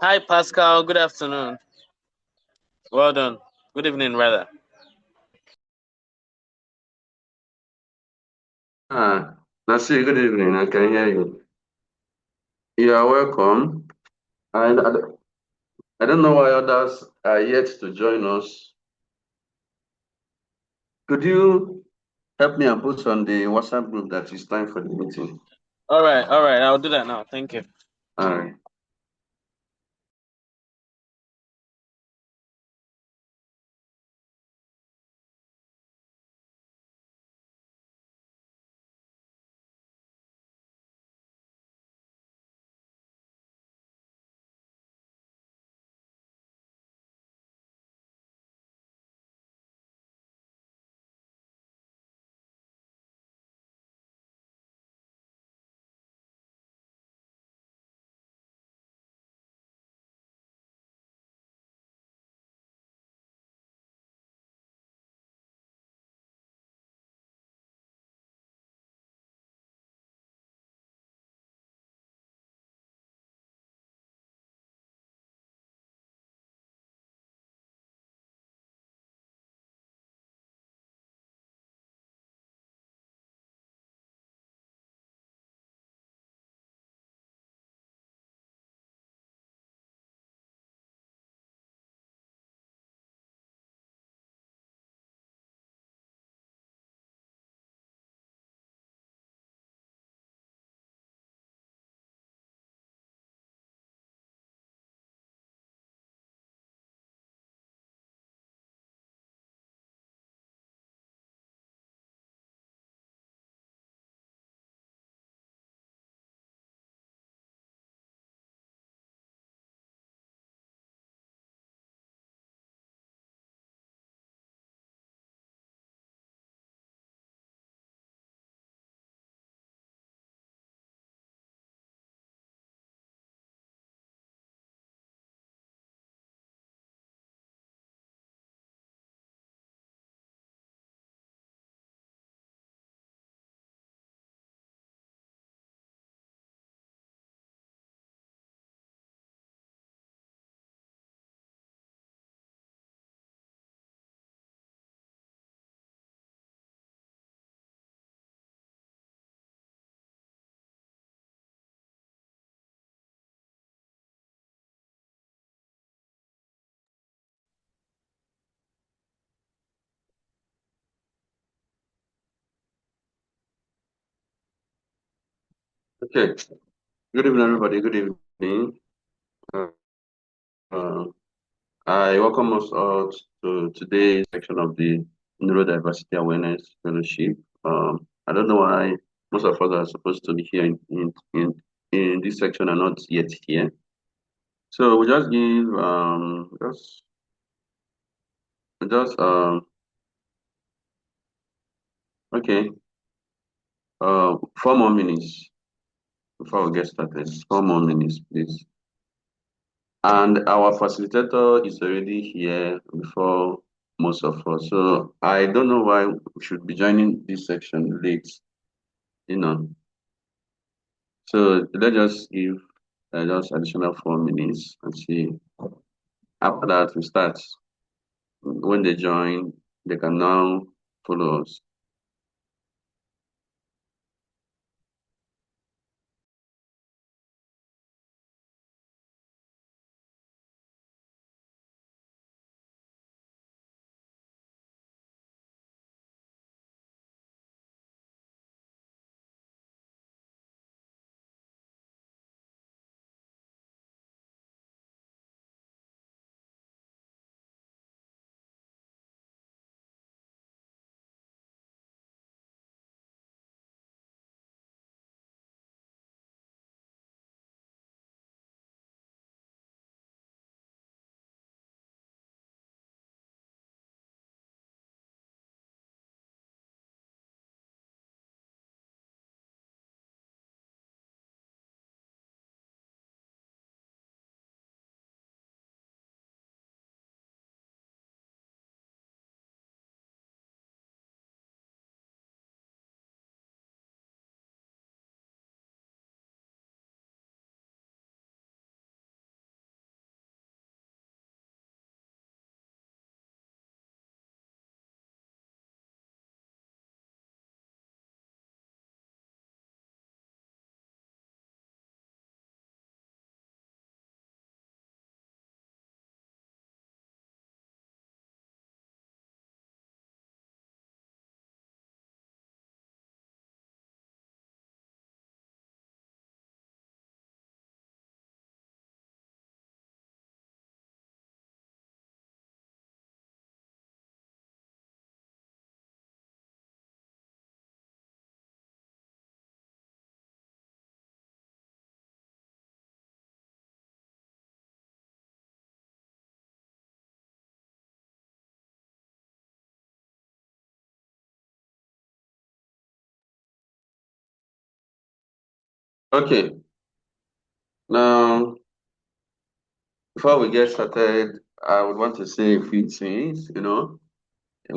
Hi, Pascal. Good afternoon. Well done. Good evening, rather. Nasi, good evening. I can hear you. You are welcome. I don't know why others are yet to join us. Could you help me and put on the WhatsApp group that it's time for the meeting? All right. I'll do that now. Thank you. All right. Okay. Good evening, everybody. Good evening. Uh, uh, I welcome us all to today's section of the Neurodiversity Awareness Fellowship. I don't know why most of us are supposed to be here in this section are not yet here. So we just give just okay 4 more minutes before we get started. 4 more minutes, please. And our facilitator is already here before most of us. So I don't know why we should be joining this section late, you know. So let's just give just additional 4 minutes and see. After that, we start. When they join, they can now follow us. Okay. Now, before we get started, I would want to say a few things. And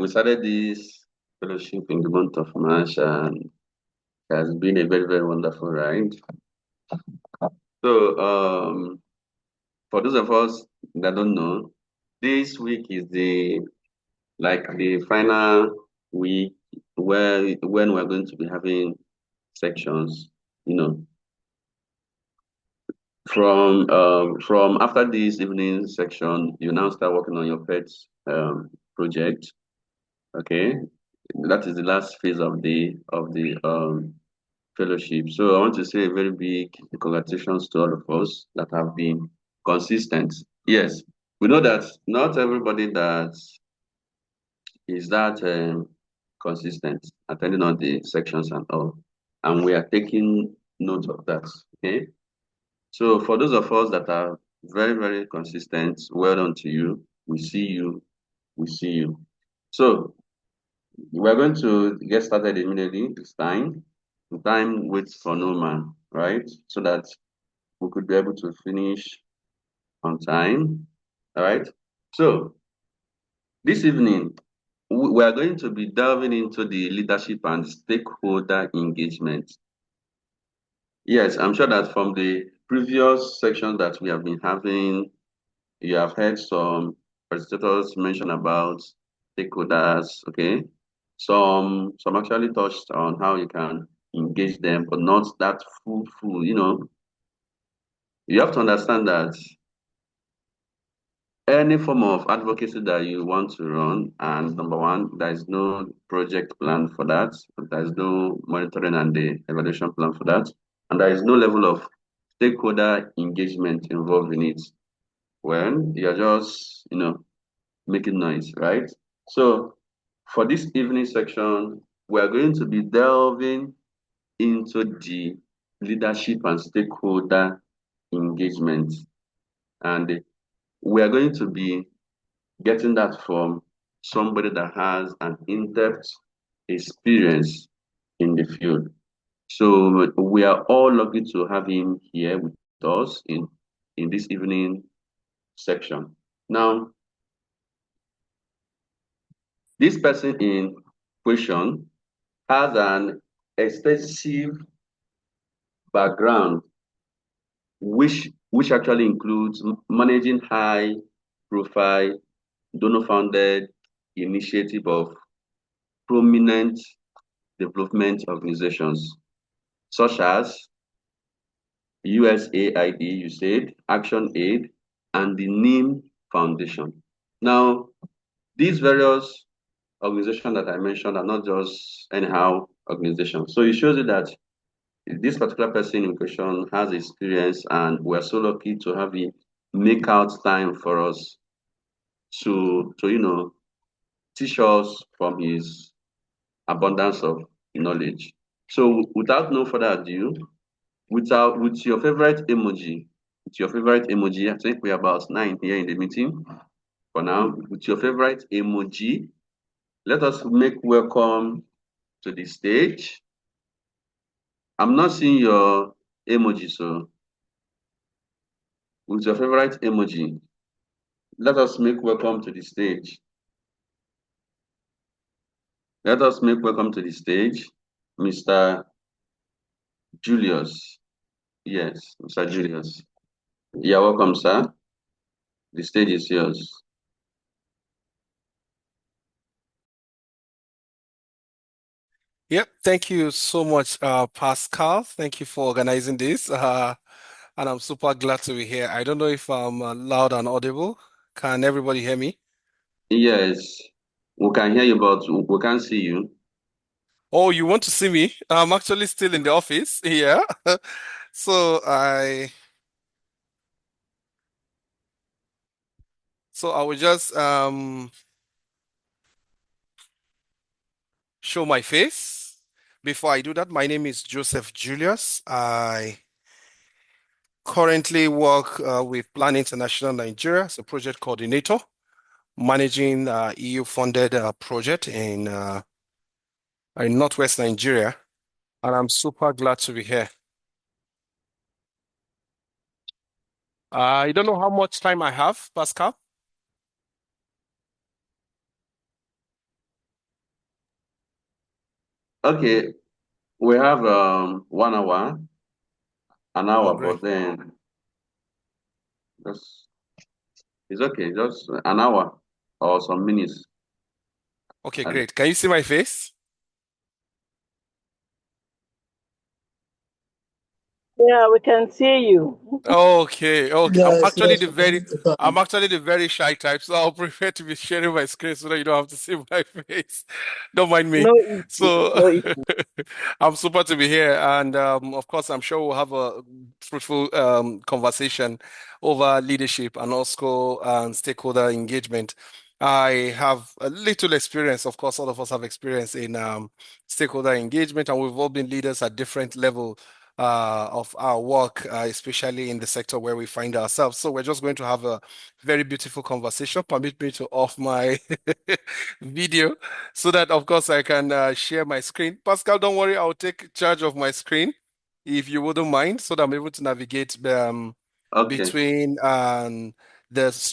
we started this fellowship in the month of March, and it has been a very, very wonderful ride. So, for those of us that don't know, this week is the final week where when we're going to be having sections, you know, from after this evening section, you now start working on your pets project. Okay, that is the last phase of the fellowship. So I want to say a very big congratulations to all of us that have been consistent. Yes, we know that not everybody that is that consistent attending all the sections and all, and we are taking note of that. Okay, so for those of us that are very, very consistent, well done to you. We see you. We see you. So we're going to get started immediately this time. Time waits for no man, right? So that we could be able to finish on time. All right. So this evening, we are going to be delving into the leadership and stakeholder engagement. Yes, I'm sure that from the previous sections that we have been having, you have heard some presentators mention about stakeholders, okay? Some actually touched on how you can engage them, but not that full. You have to understand that any form of advocacy that you want to run, and number one, there is no project plan for that. There is no monitoring and the evaluation plan for that. And there is no level of stakeholder engagement involved in it. When you're just, making noise, right? So for this evening section, we are going to be delving into the leadership and stakeholder engagement. And we are going to be getting that from somebody that has an in-depth experience in the field. So we are all lucky to have him here with us in this evening section. Now, this person in question has an extensive background, which actually includes managing high profile donor funded initiative of prominent development organizations such as USAID, you said, Action Aid, and the NIM Foundation. Now, these various organizations that I mentioned are not just anyhow organizations. So it shows you that this particular person in question has experience, and we're so lucky to have him make out time for us to teach us from his abundance of knowledge. So without no further ado, with your favorite emoji, I think we're about 9 here in the meeting for now. With your favorite emoji, let us make welcome to the stage. I'm not seeing your emoji, so with your favorite emoji, let us make welcome to the stage. Let us make welcome to the stage, Mr. Julius. Yes, Mr. Julius. You're welcome, sir. The stage is yours. Yep, thank you so much, Pascal. Thank you for organizing this. And I'm super glad to be here. I don't know if I'm loud and audible. Can everybody hear me? Yes, we can hear you, but we can't see you. Oh, you want to see me? I'm actually still in the office. Yeah. So I will just show my face. Before I do that, my name is Joseph Julius. I currently work with Plan International Nigeria as a project coordinator, managing EU-funded project in Northwest Nigeria, and I'm super glad to be here. I don't know how much time I have, Pascal. Okay, we have 1 hour, an Oh, hour, great. but then just it's okay, just an hour or some minutes. Okay, And great. Can you see my face? Yeah, we can see you. Okay, okay. Yes, yes, we can I'm understand. actually the very shy type, so I'll prefer to be sharing my screen so that you don't have to see my face. Don't mind me. No issue, So no issue. I'm super to be here, and of course, I'm sure we'll have a fruitful conversation over leadership and also stakeholder engagement. I have a little experience, of course, all of us have experience in stakeholder engagement, and we've all been leaders at different level of our work, especially in the sector where we find ourselves. So we're just going to have a very beautiful conversation. Permit me to off my video so that, of course, I can share my screen. Pascal, don't worry, I'll take charge of my screen if you wouldn't mind, so that I'm able to navigate okay, between the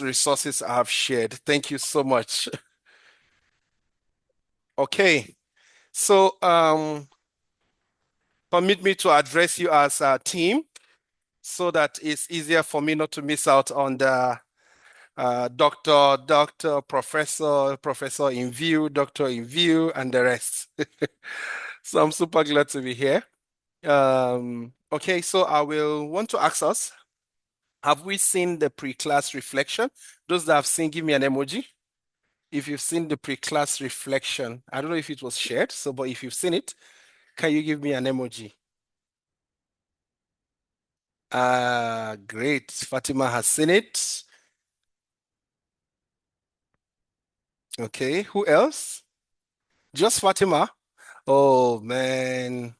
resources I have shared. Thank you so much. Okay, so permit me to address you as a team, so that it's easier for me not to miss out on the doctor, professor in view, doctor in view, and the rest. So I'm super glad to be here. Okay, so I will want to ask us, have we seen the pre-class reflection? Those that have seen, give me an emoji. If you've seen the pre-class reflection, I don't know if it was shared, so but if you've seen it, can you give me an emoji? Great. Fatima has seen it. Okay, who else? Just Fatima? Oh man,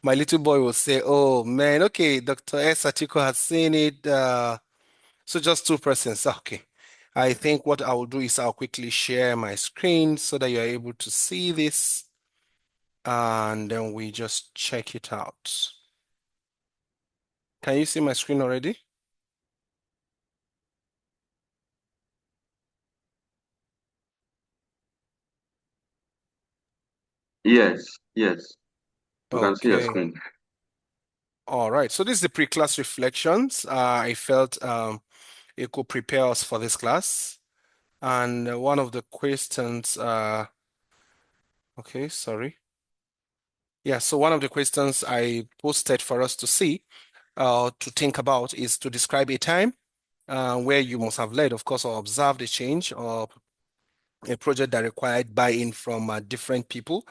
my little boy will say, "Oh man, okay." Dr. S. Atiko has seen it. So just two persons. Okay. I think what I will do is I'll quickly share my screen so that you're able to see this, and then we just check it out. Can you see my screen already? yes, yes, we can see your Okay. screen. All right. So this is the pre-class reflections. I felt it could prepare us for this class. And one of the questions, okay, sorry. Yeah, so one of the questions I posted for us to see, to think about is to describe a time where you must have led, of course, or observed a change or a project that required buy-in from different people.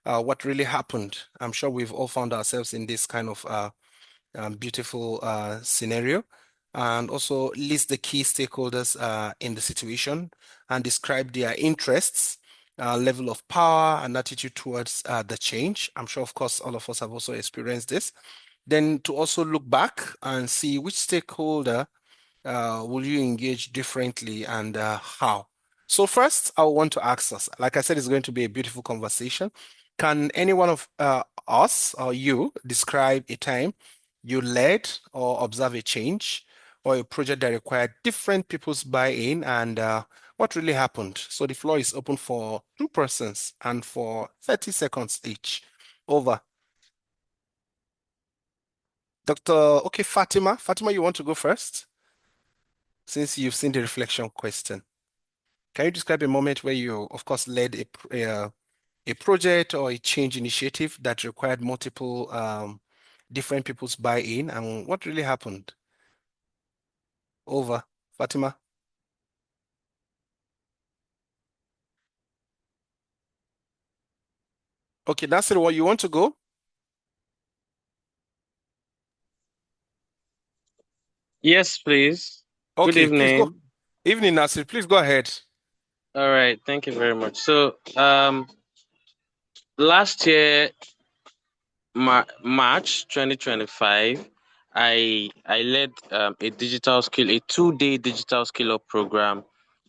What really happened? I'm sure we've all found ourselves in this kind of beautiful scenario. And also list the key stakeholders in the situation and describe their interests, level of power, and attitude towards the change. I'm sure, of course, all of us have also experienced this. Then to also look back and see which stakeholder will you engage differently and how? So first, I want to ask us, like I said, it's going to be a beautiful conversation. Can any one of us or you describe a time you led or observe a change or a project that required different people's buy-in and what really happened? So the floor is open for two persons and for 30 seconds each. Over. Dr. Okay, Fatima. Fatima, you want to go first? Since you've seen the reflection question. Can you describe a moment where you, of course, led a project or a change initiative that required multiple different people's buy-in and what really happened? Over. Fatima. Okay, that's it. What you want to go? Yes, please. Good Okay, please go. evening. Evening, Nasir. Please go ahead. All right, thank you very much. So, last year, March 2025, I led a digital skill, a 2-day digital skill up program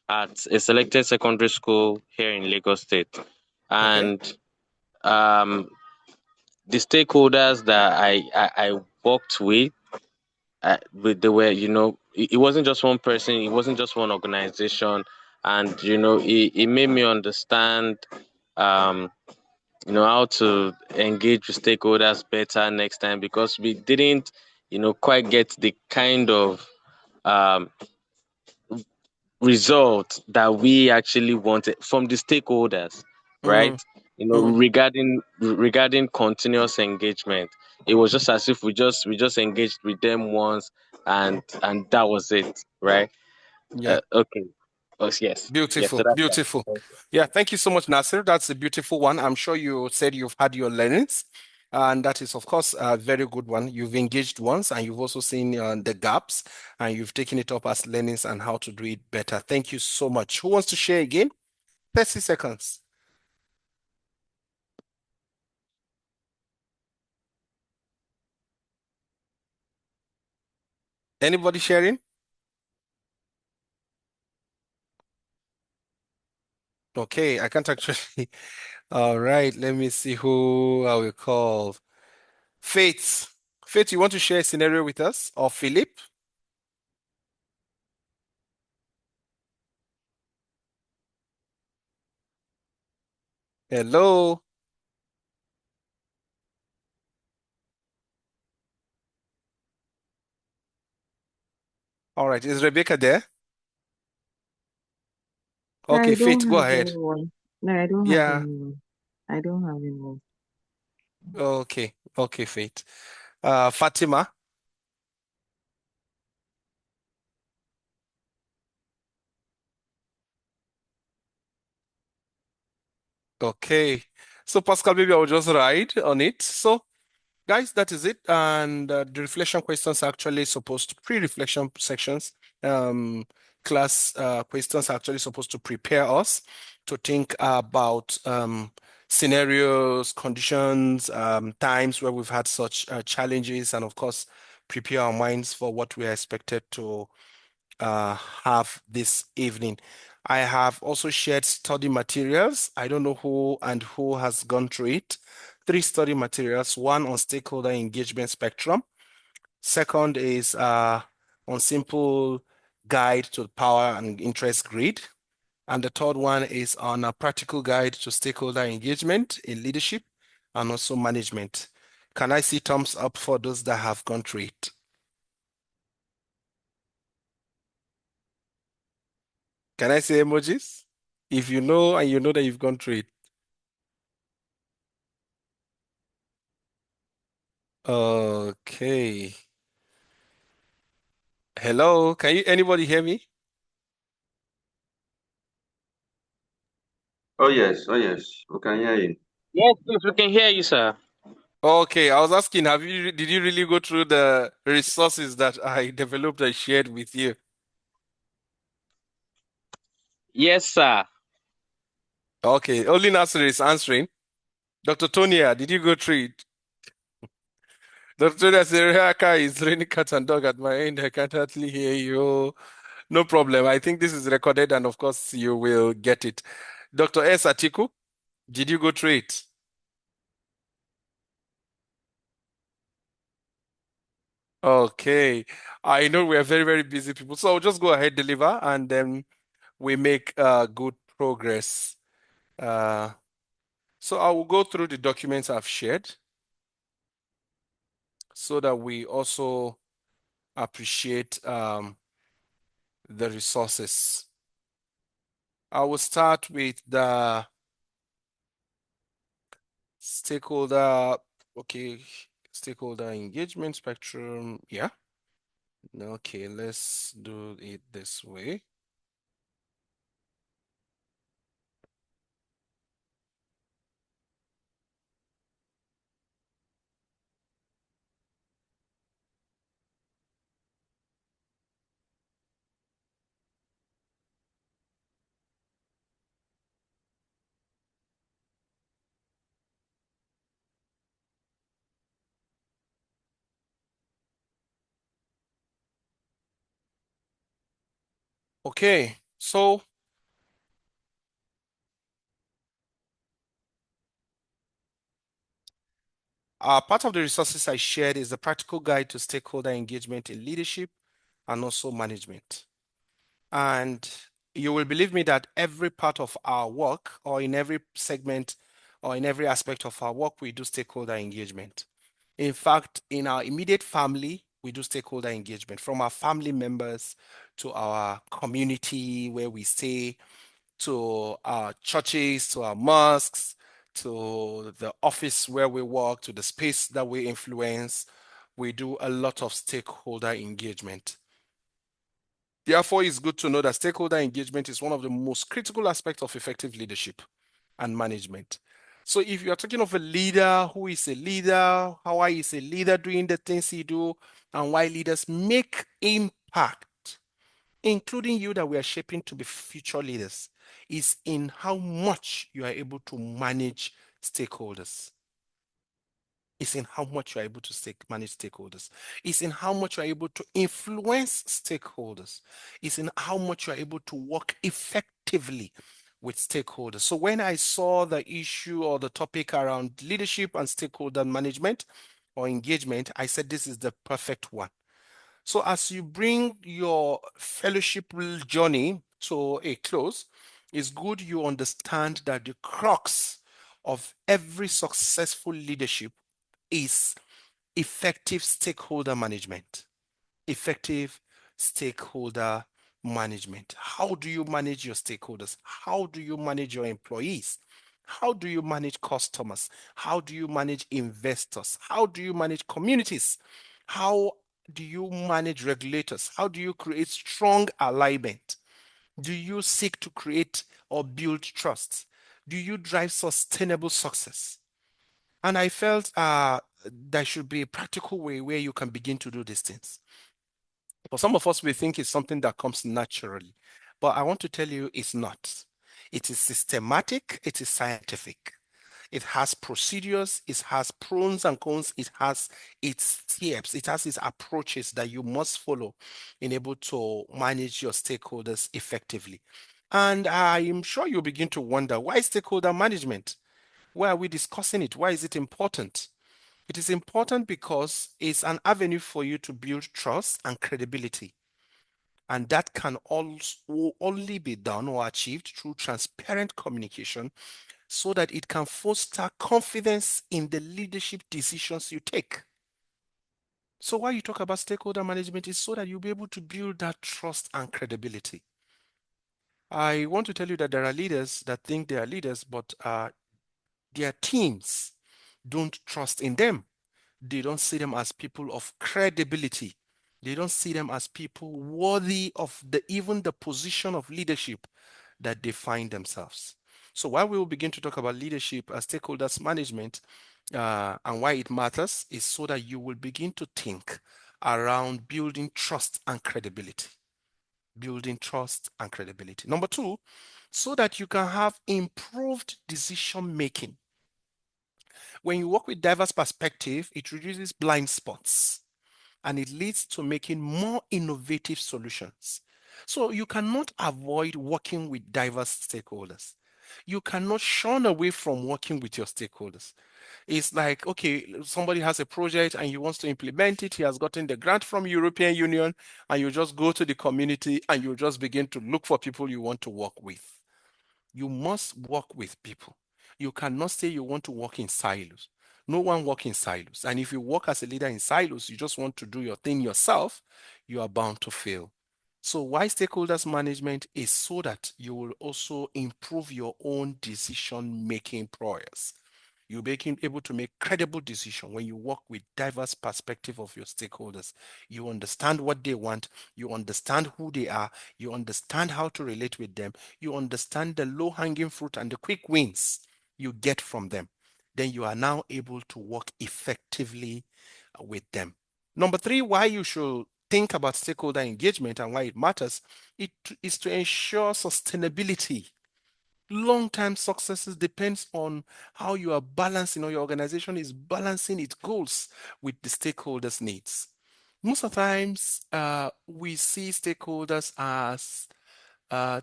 at a selected secondary school here in Lagos State, Okay. and um, the stakeholders that I worked with they were, it wasn't just one person, it wasn't just one organization, and it made me understand, um, how to engage with stakeholders better next time, because we didn't, quite get the kind of um, result that we actually wanted from the stakeholders, right? Mm, mm, Regarding continuous engagement, it was just as if we just engaged with them once, and that was it, right? yeah. Okay. Oh, yes. So Beautiful, that's beautiful. that. Yeah, thank you so much, Nasir. That's a beautiful one. I'm sure you said you've had your learnings, and that is, of course, a very good one. You've engaged once, and you've also seen the gaps, and you've taken it up as learnings and how to do it better. Thank you so much. Who wants to share again? 30 seconds. Anybody sharing? Okay, I can't actually. All right, let me see who I will call. Faith. Faith, you want to share a scenario with us? Or Philip? Hello. All right, is Rebecca there? No, Okay, I Faith, don't go have ahead. anyone. No, I don't have Yeah. anyone. I don't have anyone. Okay. Okay, Faith. Fatima. Okay. So Pascal, maybe I will just ride on it. So guys, that is it. And the reflection questions are actually supposed to pre-reflection sections. Class questions are actually supposed to prepare us to think about scenarios, conditions, times where we've had such challenges, and of course, prepare our minds for what we are expected to have this evening. I have also shared study materials. I don't know who and who has gone through it. Three study materials, one on stakeholder engagement spectrum. Second is on simple guide to power and interest grid. And the third one is on a practical guide to stakeholder engagement in leadership and also management. Can I see thumbs up for those that have gone through it? Can I say emojis? If you know and you know that you've gone through it. Okay. Hello, can you anybody hear me? Oh yes, we can hear you. Yes, please, we can hear you, sir. Okay, I was asking, did you really go through the resources that I developed and shared with you? Yes, sir. Okay, only Nasser is answering. Dr. Tonia, did you go through it? Dr. Tonia said, Reaka is raining cat and dog at my end. I can't hardly hear you. No problem. I think this is recorded and of course you will get it. Dr. S. Atiku, did you go through it? Okay. I know we are very, very busy people. So I'll just go ahead, deliver, and then we make good progress. Uh, so I will go through the documents I've shared so that we also appreciate the resources. I will start with the stakeholder, okay, stakeholder engagement spectrum. Yeah. Okay, let's do it this way. Okay, so Part of the resources I shared is the practical guide to stakeholder engagement in leadership and also management. And you will believe me that every part of our work, or in every segment, or in every aspect of our work, we do stakeholder engagement. In fact, in our immediate family, we do stakeholder engagement, from our family members to our community where we stay, to our churches, to our mosques, to the office where we work, to the space that we influence. We do a lot of stakeholder engagement. Therefore, it's good to know that stakeholder engagement is one of the most critical aspects of effective leadership and management. So if you're talking of a leader, who is a leader, how is a leader doing the things he do, and why leaders make impact, including you that we are shaping to be future leaders, is in how much you are able to manage stakeholders. It's in how much you're able to manage stakeholders. It's in how much you're able to influence stakeholders. It's in how much you're able to work effectively with stakeholders. So when I saw the issue or the topic around leadership and stakeholder management or engagement, I said this is the perfect one. So as you bring your fellowship journey to a close, it's good you understand that the crux of every successful leadership is effective stakeholder management. Effective stakeholder management. How do you manage your stakeholders? How do you manage your employees? How do you manage customers? How do you manage investors? How do you manage communities? How do you manage regulators? How do you create strong alignment? Do you seek to create or build trust? Do you drive sustainable success? And I felt there should be a practical way where you can begin to do these things. For some of us, we think it's something that comes naturally, but I want to tell you it's not. It is systematic, it is scientific. It has procedures, it has pros and cons, it has its steps, it has its approaches that you must follow in able to manage your stakeholders effectively. And I am sure you'll begin to wonder, why stakeholder management? Why are we discussing it? Why is it important? It is important because it's an avenue for you to build trust and credibility. And that can also only be done or achieved through transparent communication so that it can foster confidence in the leadership decisions you take. So why you talk about stakeholder management is so that you'll be able to build that trust and credibility. I want to tell you that there are leaders that think they are leaders, but their teams don't trust in them. They don't see them as people of credibility. They don't see them as people worthy of even the position of leadership that they find themselves. So while we will begin to talk about leadership as stakeholders management and why it matters is so that you will begin to think around building trust and credibility. Building trust and credibility. Number two, so that you can have improved decision making. When you work with diverse perspective, it reduces blind spots and it leads to making more innovative solutions. So you cannot avoid working with diverse stakeholders. You cannot shun away from working with your stakeholders. It's like, okay, somebody has a project and he wants to implement it. He has gotten the grant from European Union, and you just go to the community and you just begin to look for people you want to work with. You must work with people. You cannot say you want to work in silos. No one works in silos. And if you work as a leader in silos, you just want to do your thing yourself, you are bound to fail. So why stakeholders management is so that you will also improve your own decision-making prowess. You'll be able to make credible decisions when you work with diverse perspective of your stakeholders. You understand what they want, you understand who they are, you understand how to relate with them, you understand the low-hanging fruit and the quick wins you get from them. Then you are now able to work effectively with them. Number three, why you should think about stakeholder engagement and why it matters, it is to ensure sustainability. Long-term successes depends on how you are balancing, or your organization is balancing its goals with the stakeholders' needs. Most of the times, we see stakeholders as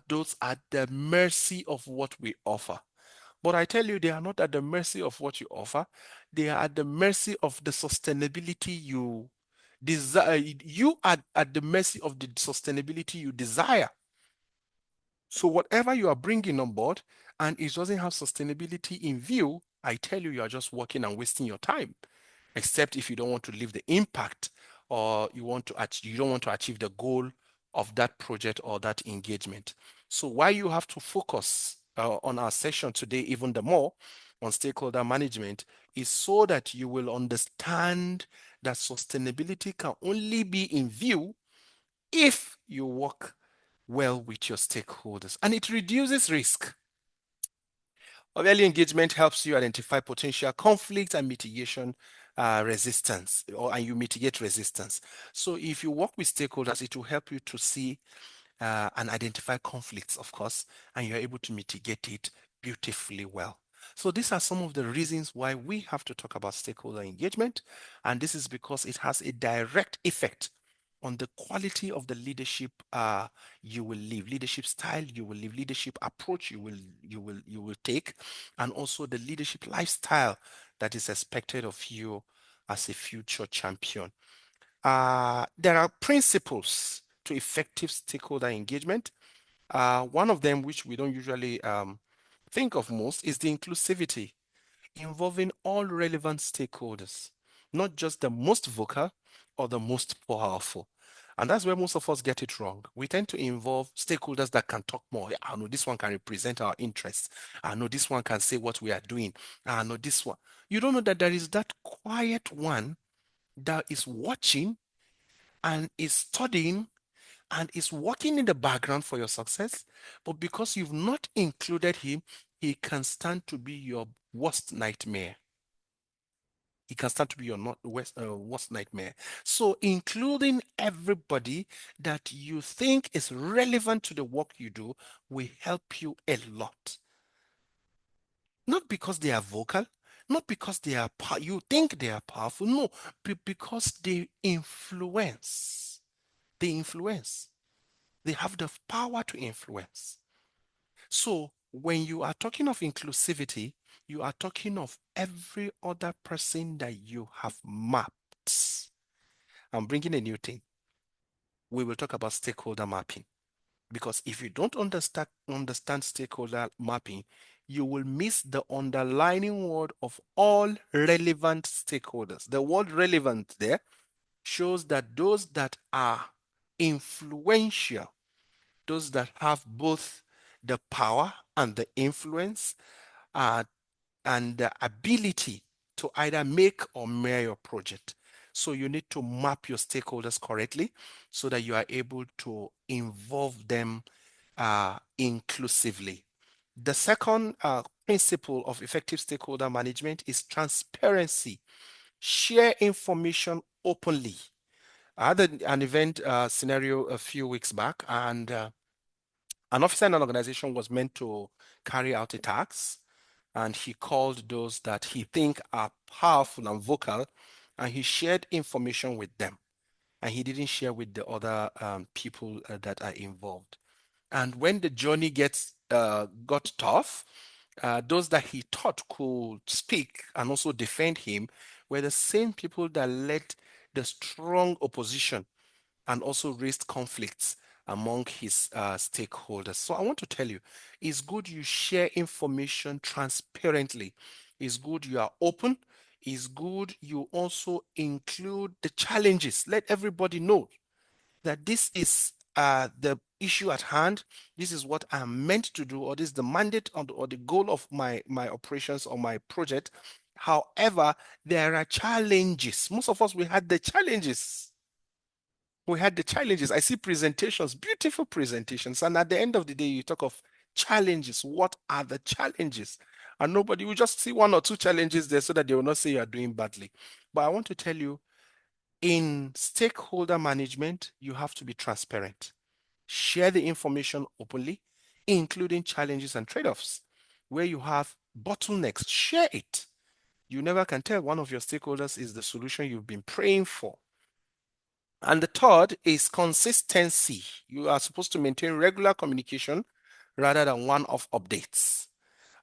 those at the mercy of what we offer. But I tell you, they are not at the mercy of what you offer. They are at the mercy of the sustainability you desire. You are at the mercy of the sustainability you desire. So whatever you are bringing on board and it doesn't have sustainability in view, I tell you, you are just working and wasting your time, except if you don't want to leave the impact or you don't want to achieve the goal of that project or that engagement. So why you have to focus on our session today even the more on stakeholder management is so that you will understand that sustainability can only be in view if you work well with your stakeholders, and it reduces risk. Early engagement helps you identify potential conflict and mitigation resistance, and you mitigate resistance. So if you work with stakeholders, it will help you to see and identify conflicts, of course, and you're able to mitigate it beautifully well. So these are some of the reasons why we have to talk about stakeholder engagement, and this is because it has a direct effect on the quality of the leadership you will live, leadership style you will live, leadership approach you will take, and also the leadership lifestyle that is expected of you as a future champion. There are principles to effective stakeholder engagement. One of them, which we don't usually think of most, is the inclusivity, involving all relevant stakeholders, not just the most vocal or the most powerful. And that's where most of us get it wrong. We tend to involve stakeholders that can talk more. I know this one can represent our interests. I know this one can say what we are doing. I know this one. You don't know that there is that quiet one that is watching and is studying and is working in the background for your success. But because you've not included him, he can stand to be your worst nightmare. He can start to be your worst nightmare. So including everybody that you think is relevant to the work you do will help you a lot. Not because they are vocal, not because they are you think they are powerful, no, because they influence. They influence. They have the power to influence. So when you are talking of inclusivity, you are talking of every other person that you have mapped. I'm bringing a new thing. We will talk about stakeholder mapping. Because if you don't understand stakeholder mapping, you will miss the underlining word of all relevant stakeholders. The word relevant there shows that those that are influential, those that have both the power and the influence and the ability to either make or mar your project. So you need to map your stakeholders correctly so that you are able to involve them inclusively. The second principle of effective stakeholder management is transparency. Share information openly. I had an event scenario a few weeks back, and an officer in an organization was meant to carry out a task, and he called those that he think are powerful and vocal, and he shared information with them, and he didn't share with the other people that are involved. And when the journey got tough, those that he thought could speak and also defend him were the same people that led the strong opposition and also raised conflicts among his stakeholders. So I want to tell you, it's good you share information transparently. It's good you are open. It's good you also include the challenges. Let everybody know that this is the issue at hand. This is what I'm meant to do, or this is the mandate or the goal of my operations or my project. However, there are challenges. Most of us, we had the challenges. I see presentations, beautiful presentations. And at the end of the day, you talk of challenges. What are the challenges? And nobody will just see one or two challenges there so that they will not say you are doing badly. But I want to tell you, in stakeholder management, you have to be transparent. Share the information openly, including challenges and trade-offs. Where you have bottlenecks, share it. You never can tell one of your stakeholders is the solution you've been praying for. And the third is consistency. You are supposed to maintain regular communication rather than one-off updates.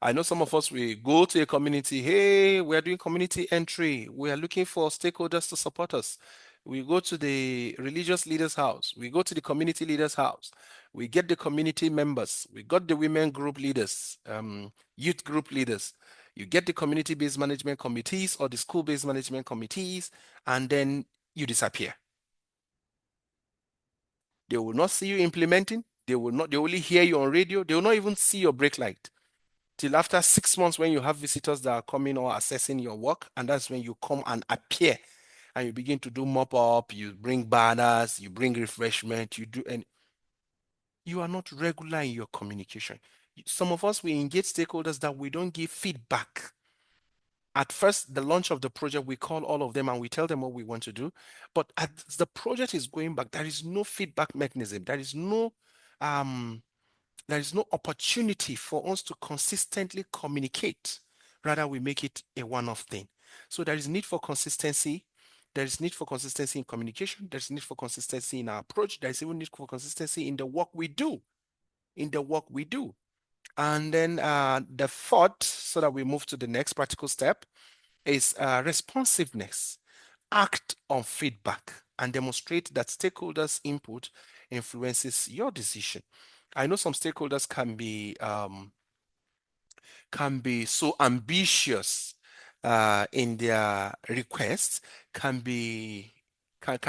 I know some of us, we go to a community, hey, we're doing community entry. We are looking for stakeholders to support us. We go to the religious leader's house. We go to the community leader's house. We get the community members. We got the women group leaders, youth group leaders. You get the community-based management committees or the school-based management committees, and then you disappear. They will not see you implementing. They will not, they only hear you on radio. They will not even see your brake light till after 6 months when you have visitors that are coming or assessing your work, and that's when you come and appear and you begin to do mop up, you bring banners, you bring refreshment, you do, and you are not regular in your communication. Some of us, we engage stakeholders that we don't give feedback. At first, the launch of the project, we call all of them and we tell them what we want to do. But as the project is going back, there is no feedback mechanism. There is no opportunity for us to consistently communicate. Rather, we make it a one-off thing. So there is need for consistency. There is need for consistency in communication. There's need for consistency in our approach. There's even need for consistency in the work we do. And then the fourth, so that we move to the next practical step, is responsiveness. Act on feedback and demonstrate that stakeholders' input influences your decision. I know some stakeholders can be so ambitious in their requests, can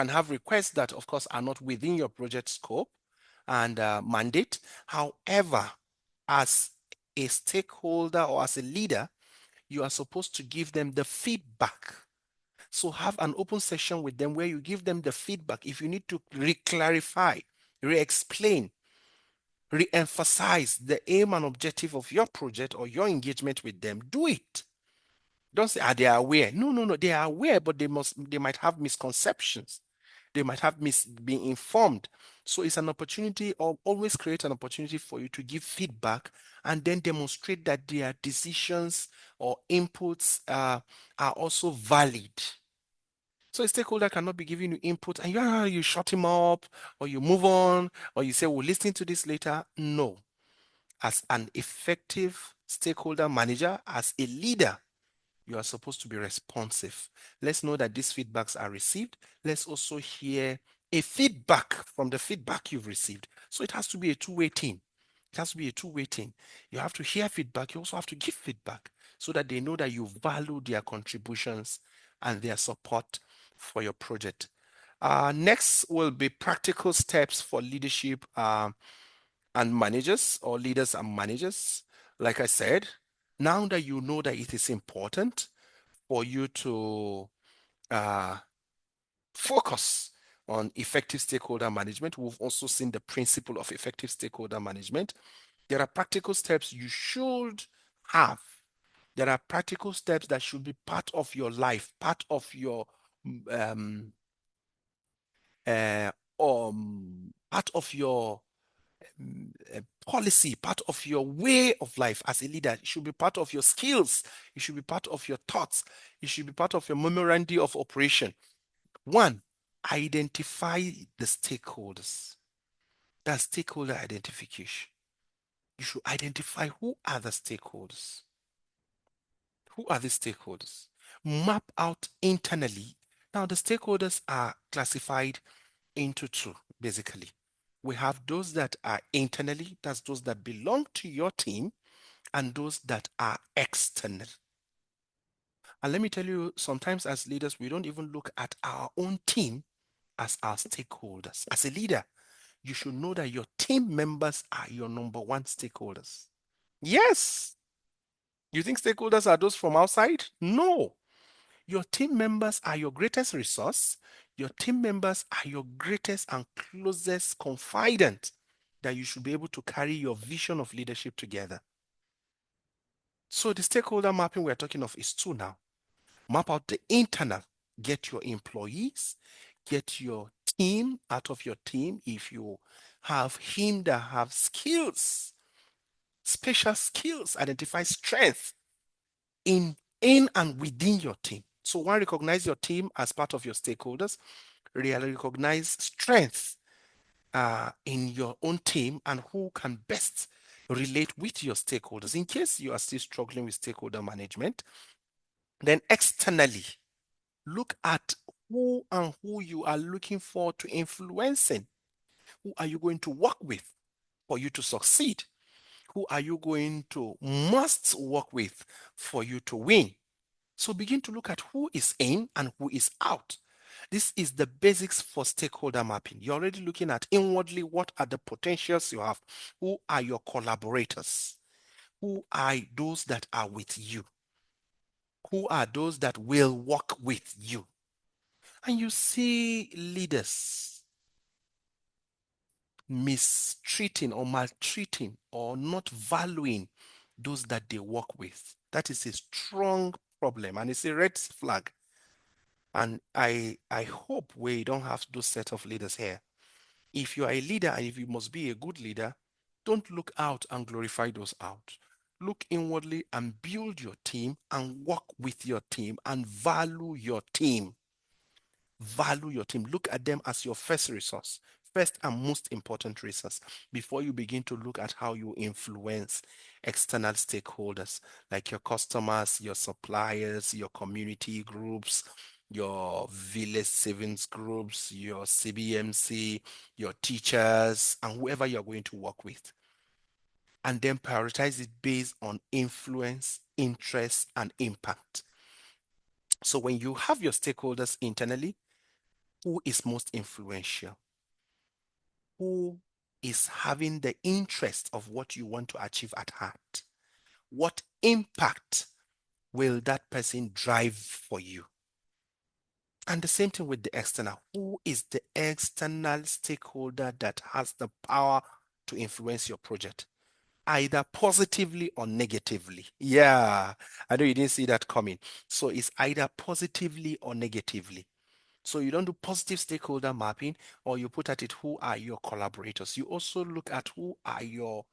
have requests that, of course, are not within your project scope and mandate. However, as a stakeholder or as a leader, you are supposed to give them the feedback. So have an open session with them where you give them the feedback. If you need to re-clarify, re-explain, re-emphasize the aim and objective of your project or your engagement with them, do it. Don't say, they are aware. No, they are aware, but they might have misconceptions. They might have been informed. So it's an opportunity, or always create an opportunity for you to give feedback and then demonstrate that their decisions or inputs are also valid. So a stakeholder cannot be giving you input and you shut him up, or you move on, or you say, we'll listen to this later. No. As an effective stakeholder manager, as a leader, you are supposed to be responsive. Let's know that these feedbacks are received. Let's also hear a feedback from the feedback you've received. So it has to be a two-way thing. It has to be a two-way thing. You have to hear feedback. You also have to give feedback so that they know that you value their contributions and their support for your project. Next will be practical steps for leadership and managers, or leaders and managers. Like I said, now that you know that it is important for you to focus on effective stakeholder management, we've also seen the principle of effective stakeholder management. There are practical steps you should have. There are practical steps that should be part of your life, part of your part of your policy, part of your way of life as a leader. It should be part of your skills. It should be part of your thoughts. It should be part of your memorandum of operation. One, identify the stakeholders. That's stakeholder identification. You should identify who are the stakeholders. Who are the stakeholders? Map out internally. Now, the stakeholders are classified into two, basically. We have those that are internally, that's those that belong to your team, and those that are external. And let me tell you, sometimes as leaders, we don't even look at our own team as our stakeholders. As a leader, you should know that your team members are your number one stakeholders. Yes. You think stakeholders are those from outside? No. Your team members are your greatest resource. Your team members are your greatest and closest confidant that you should be able to carry your vision of leadership together. So the stakeholder mapping we're talking of is two now. Map out the internal. Get your employees, get your team out of your team. If you have him that have skills, special skills, identify strength in and within your team. So one, recognize your team as part of your stakeholders. Really recognize strength in your own team and who can best relate with your stakeholders. In case you are still struggling with stakeholder management, then externally, look at who and who you are looking for to influencing. Who are you going to work with for you to succeed? Who are you going to must work with for you to win? So begin to look at who is in and who is out. This is the basics for stakeholder mapping. You're already looking at inwardly what are the potentials you have. Who are your collaborators? Who are those that are with you? Who are those that will work with you? And you see leaders mistreating or maltreating or not valuing those that they work with. That is a strong problem and it's a red flag. And I hope we don't have those set of leaders here. If you are a leader and if you must be a good leader, don't look out and glorify those out. Look inwardly and build your team and work with your team and value your team. Value your team. Look at them as your first resource, first and most important resource before you begin to look at how you influence external stakeholders like your customers, your suppliers, your community groups, your village savings groups, your CBMC, your teachers, and whoever you're going to work with. And then prioritize it based on influence, interest, and impact. So when you have your stakeholders internally, who is most influential? Who is having the interest of what you want to achieve at heart? What impact will that person drive for you? And the same thing with the external. Who is the external stakeholder that has the power to influence your project, either positively or negatively? Yeah, I know you didn't see that coming. So it's either positively or negatively. So you don't do positive stakeholder mapping, or you put at it who are your collaborators. You also look at who are your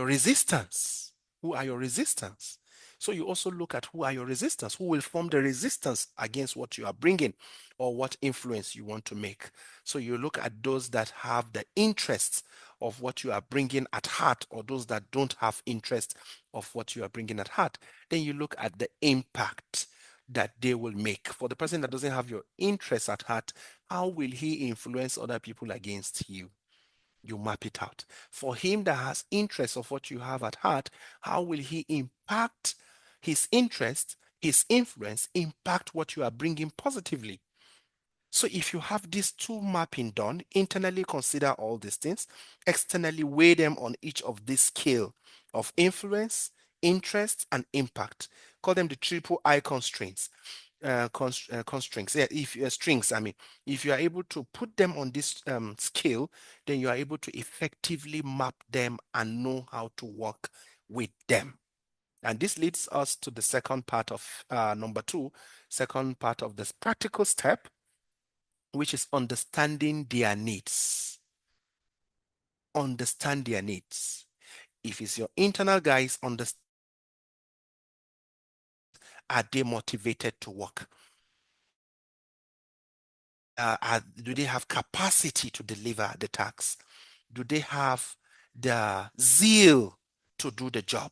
resistance. Who are your resistance? So you also look at who are your resistance, who will form the resistance against what you are bringing or what influence you want to make. So you look at those that have the interests of what you are bringing at heart or those that don't have interest of what you are bringing at heart. Then you look at the impact that they will make. For the person that doesn't have your interest at heart, how will he influence other people against you? You map it out. For him that has interest of what you have at heart, how will he impact his interest, his influence, impact what you are bringing positively? So if you have these two mapping done, internally consider all these things, externally weigh them on each of this scale of influence, interest, and impact. Call them the triple I constraints. Constraints. Yeah, if strings, I mean, if you are able to put them on this scale, then you are able to effectively map them and know how to work with them. And this leads us to the second part of number 2, second part of this practical step, which is understanding their needs. Understand their needs. If it's your internal guys, understand, are they motivated to work? Do they have capacity to deliver the task? Do they have the zeal to do the job?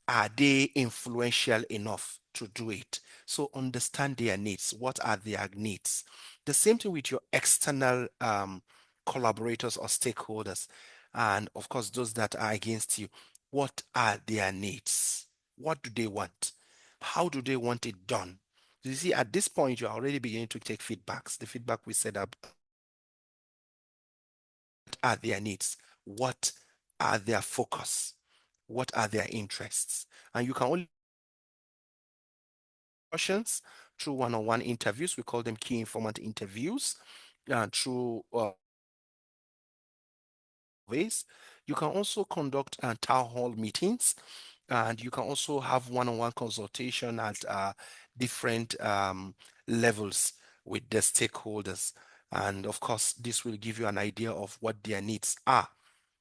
Are they influential enough to do it? So understand their needs. What are their needs? The same thing with your external collaborators or stakeholders. And of course, those that are against you. What are their needs? What do they want? How do they want it done? You see, at this point, you're already beginning to take feedbacks. The feedback we set up. What are their needs? What are their focus? What are their interests? And you can only questions through one-on-one interviews. We call them key informant interviews. Through ways. You can also conduct town hall meetings, and you can also have one-on-one consultation at different levels with the stakeholders. And of course, this will give you an idea of what their needs are.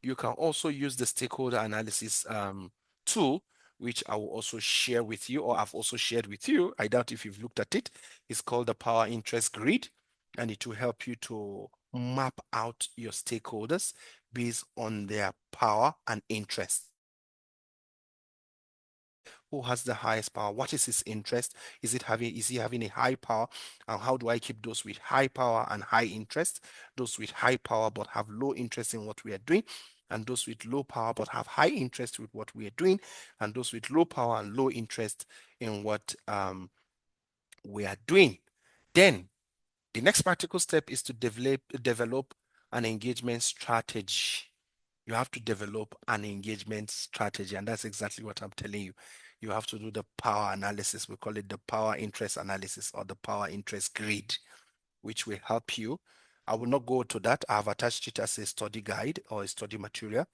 You can also use the stakeholder analysis tool, which I will also share with you, or I've also shared with you. I doubt if you've looked at it. It's called the Power Interest Grid, and it will help you to map out your stakeholders based on their power and interest. Who has the highest power? What is his interest? Is he having a high power? And how do I keep those with high power and high interest? Those with high power but have low interest in what we are doing, and those with low power but have high interest with what we are doing, and those with low power and low interest in what we are doing. Then the next practical step is to develop an engagement strategy. You have to develop an engagement strategy, and that's exactly what I'm telling you. You have to do the power analysis. We call it the power interest analysis or the power interest grid, which will help you. I will not go to that. I have attached it as a study guide or a study material.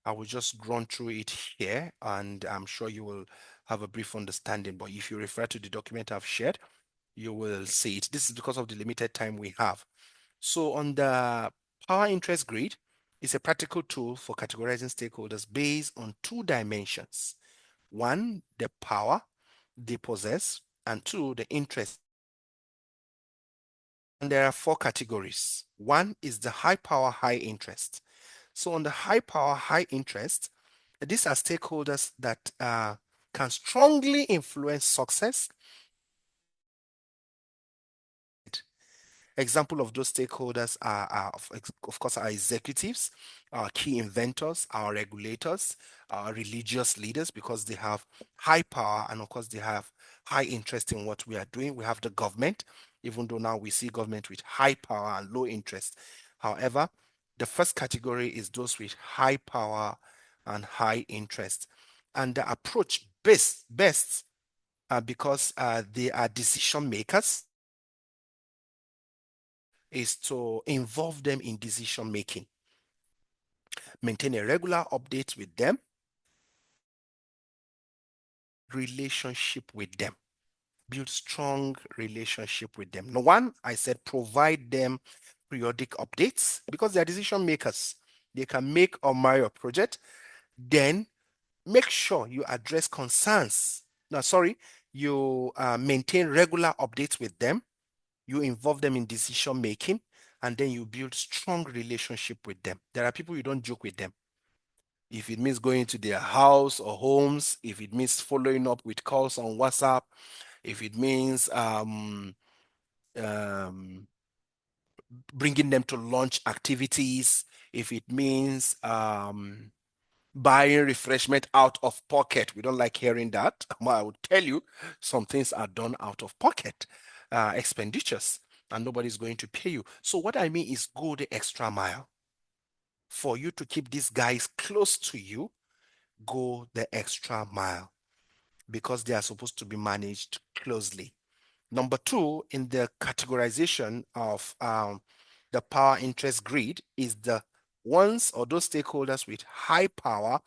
I will just run through it here, and I'm sure you will have a brief understanding. But if you refer to the document I've shared, you will see it. This is because of the limited time we have. So on the power interest grid, it's a practical tool for categorizing stakeholders based on two dimensions. One, the power they possess, and two, the interest. And there are four categories. One is the high power, high interest. So on the high power, high interest, these are stakeholders that can strongly influence success. Example of those stakeholders are of course, our executives, our key inventors, our regulators, our religious leaders, because they have high power and of course they have high interest in what we are doing. We have the government, even though now we see government with high power and low interest. However, the first category is those with high power and high interest. And the approach best because they are decision makers, is to involve them in decision making, maintain a regular update with them, relationship with them, build strong relationship with them. Now, one, I said provide them periodic updates because they are decision makers. They can make or marry a project. Then make sure you address concerns. No, sorry, you maintain regular updates with them. You involve them in decision making, and then you build strong relationship with them. There are people you don't joke with them. If it means going to their house or homes, if it means following up with calls on WhatsApp, if it means bringing them to lunch activities, if it means buying refreshment out of pocket. We don't like hearing that. I would tell you some things are done out of pocket expenditures, and nobody's going to pay you. So what I mean is go the extra mile. For you to keep these guys close to you, go the extra mile because they are supposed to be managed closely. Number two, in the categorization of the power interest grid, is the ones or those stakeholders with high power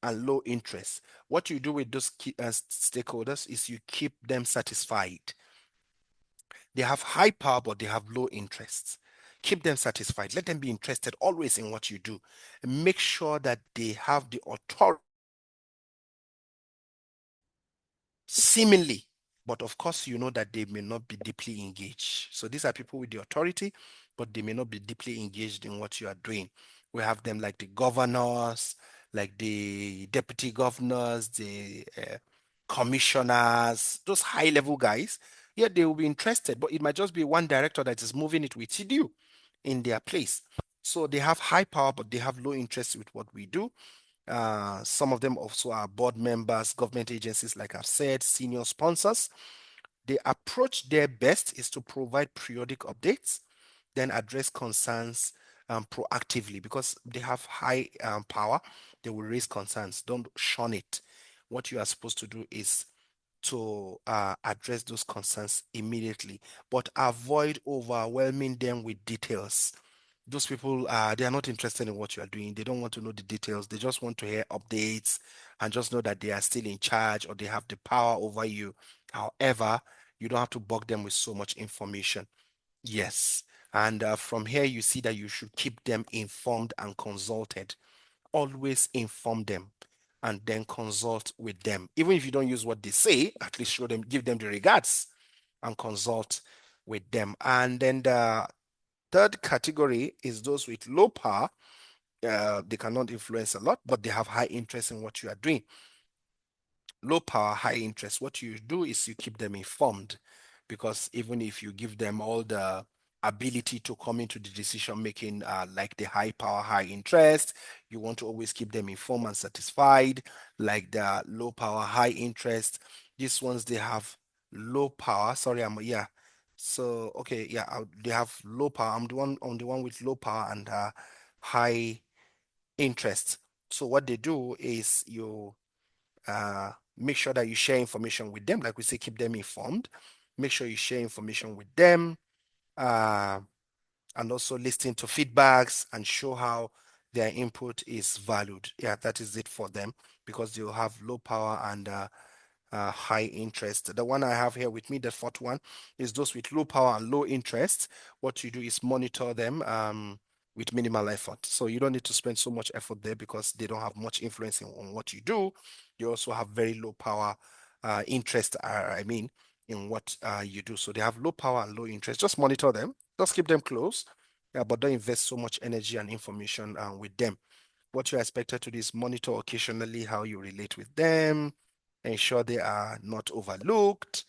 and low interest. What you do with those stakeholders is you keep them satisfied. They have high power, but they have low interests. Keep them satisfied. Let them be interested always in what you do. And make sure that they have the authority, seemingly, but of course, you know that they may not be deeply engaged. So these are people with the authority, but they may not be deeply engaged in what you are doing. We have them like the governors, like the deputy governors, the commissioners, those high-level guys. Yeah, they will be interested, but it might just be one director that is moving it with you in their place. So they have high power, but they have low interest with what we do. Some of them also are board members, government agencies, like I've said, senior sponsors. The approach there best is to provide periodic updates, then address concerns proactively because they have high power. They will raise concerns. Don't shun it. What you are supposed to do is to address those concerns immediately, but avoid overwhelming them with details. Those people, they are not interested in what you are doing. They don't want to know the details. They just want to hear updates and just know that they are still in charge or they have the power over you. However, you don't have to bug them with so much information. Yes. And from here, you see that you should keep them informed and consulted. Always inform them and then consult with them. Even if you don't use what they say, at least show them, give them the regards and consult with them. And then the third category is those with low power They cannot influence a lot, but they have high interest in what you are doing. Low power, high interest. What you do is you keep them informed, because even if you give them all the ability to come into the decision making, like the high power, high interest, you want to always keep them informed and satisfied. Like the low power, high interest, these ones, they have low power. Sorry, yeah. So okay, yeah, they have low power. I'm the one with low power and high interest. So what they do is you make sure that you share information with them. Like we say, keep them informed. Make sure you share information with them, and also listen to feedbacks and show how their input is valued. Yeah, that is it for them, because they'll have low power and high interest. The one I have here with me, the fourth one, is those with low power and low interest. What you do is monitor them with minimal effort. So you don't need to spend so much effort there, because they don't have much influence on what you do. You also have very low power interest, in what you do. So they have low power and low interest. Just monitor them. Just keep them close, but don't invest so much energy and information with them. What you're expected to do is monitor occasionally how you relate with them, ensure they are not overlooked,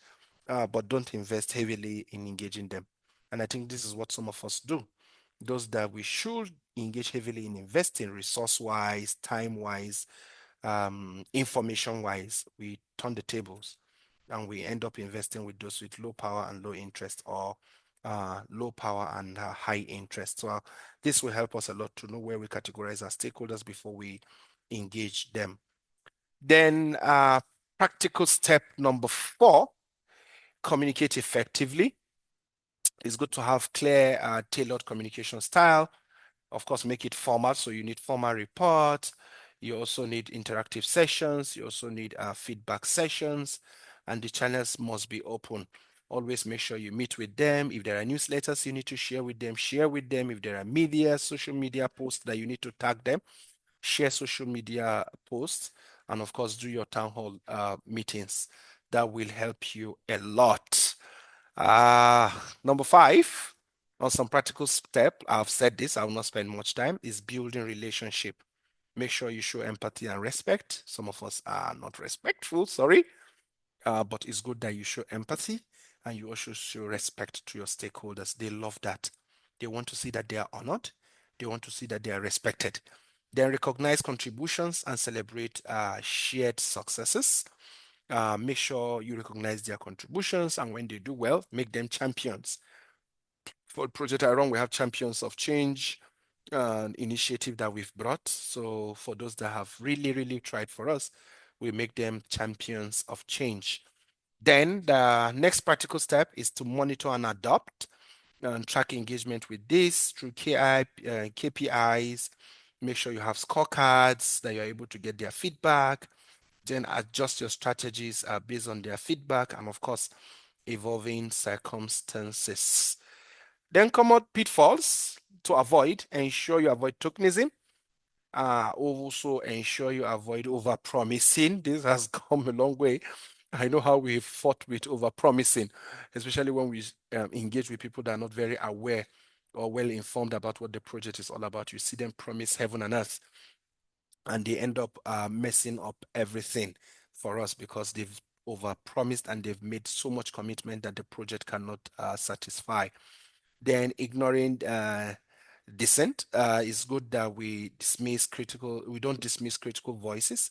but don't invest heavily in engaging them. And I think this is what some of us do. Those that we should engage heavily in investing, resource-wise, time-wise, information-wise, we turn the tables and we end up investing with those with low power and low interest, or low power and high interest. So this will help us a lot to know where we categorize our stakeholders before we engage them. Then practical step number 4, communicate effectively. It's good to have clear, tailored communication style. Of course, make it formal. So you need formal reports. You also need interactive sessions. You also need feedback sessions, and the channels must be open. Always make sure you meet with them. If there are newsletters you need to share with them, share with them. If there are media, social media posts that you need to tag them, share social media posts, and of course, do your town hall meetings. That will help you a lot. Number 5, on some practical step, I've said this, I will not spend much time, is building relationship. Make sure you show empathy and respect. Some of us are not respectful, sorry, but it's good that you show empathy and you also show respect to your stakeholders. They love that. They want to see that they are honored. They want to see that they are respected. Then recognize contributions and celebrate shared successes. Make sure you recognize their contributions, and when they do well, make them champions. For Project Iron, we have champions of change, an initiative that we've brought. So for those that have really, really tried for us, we make them champions of change. Then the next practical step is to monitor and adopt and track engagement with this through KPIs. Make sure you have scorecards that you're able to get their feedback. Then adjust your strategies based on their feedback and, of course, evolving circumstances. Then common pitfalls to avoid. Ensure you avoid tokenism. Also ensure you avoid over-promising. This has come a long way. I know how we've fought with over-promising, especially when we engage with people that are not very aware or well informed about what the project is all about. You see them promise heaven and earth, and they end up messing up everything for us because they've over-promised and they've made so much commitment that the project cannot satisfy. Then ignoring dissent. It's good that we don't dismiss critical voices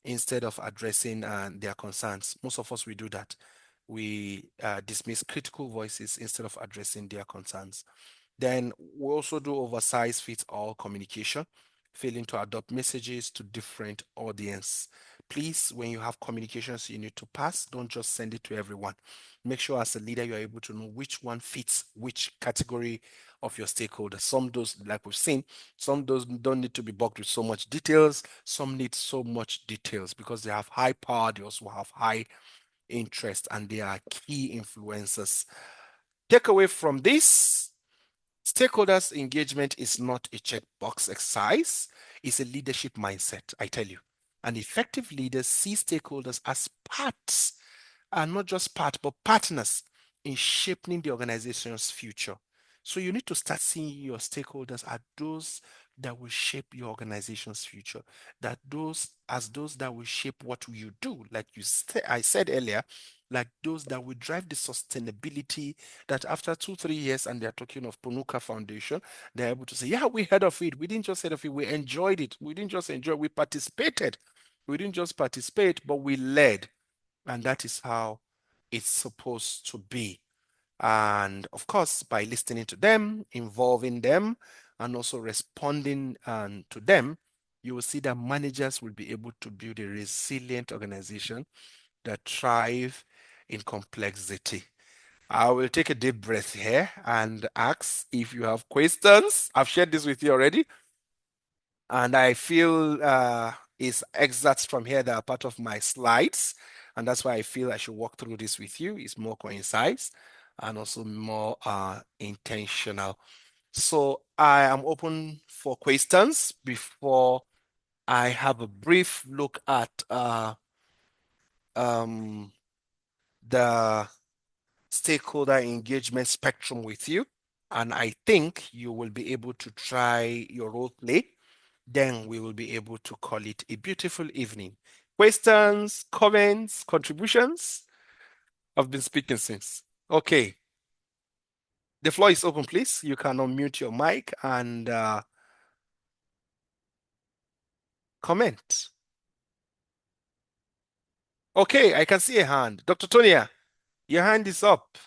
instead of addressing their concerns. Most of us, we do that. We dismiss critical voices instead of addressing their concerns. Then we also do oversize fits all communication, failing to adopt messages to different audience. Please, when you have communications you need to pass, don't just send it to everyone. Make sure as a leader you're able to know which one fits which category of your stakeholders. Some those, like we've seen, some those don't need to be boxed with so much details. Some need so much details because they have high power, they also have high interest, and they are key influencers. Takeaway from this: stakeholders engagement is not a checkbox exercise, it's a leadership mindset, I tell you. And effective leaders see stakeholders as parts, and not just part, but partners in shaping the organization's future. So you need to start seeing your stakeholders as those that will shape your organization's future, that those that will shape what you do. Like I said earlier, like those that will drive the sustainability, that after 2-3 years, and they're talking of Punuka Foundation, they're able to say, yeah, we heard of it. We didn't just heard of it, we enjoyed it. We didn't just enjoy, we participated. We didn't just participate, but we led. And that is how it's supposed to be. And of course, by listening to them, involving them, and also responding to them, you will see that managers will be able to build a resilient organization that thrive in complexity. I will take a deep breath here and ask if you have questions. I've shared this with you already, and I feel it's excerpts from here that are part of my slides, and that's why I feel I should walk through this with you. It's more concise and also more intentional. So I am open for questions before I have a brief look at the stakeholder engagement spectrum with you. And I think you will be able to try your role play. Then we will be able to call it a beautiful evening. Questions, comments, contributions? I've been speaking since. Okay. The floor is open, please. You can unmute your mic and comment. Okay, I can see a hand. Dr. Tonia, your hand is up.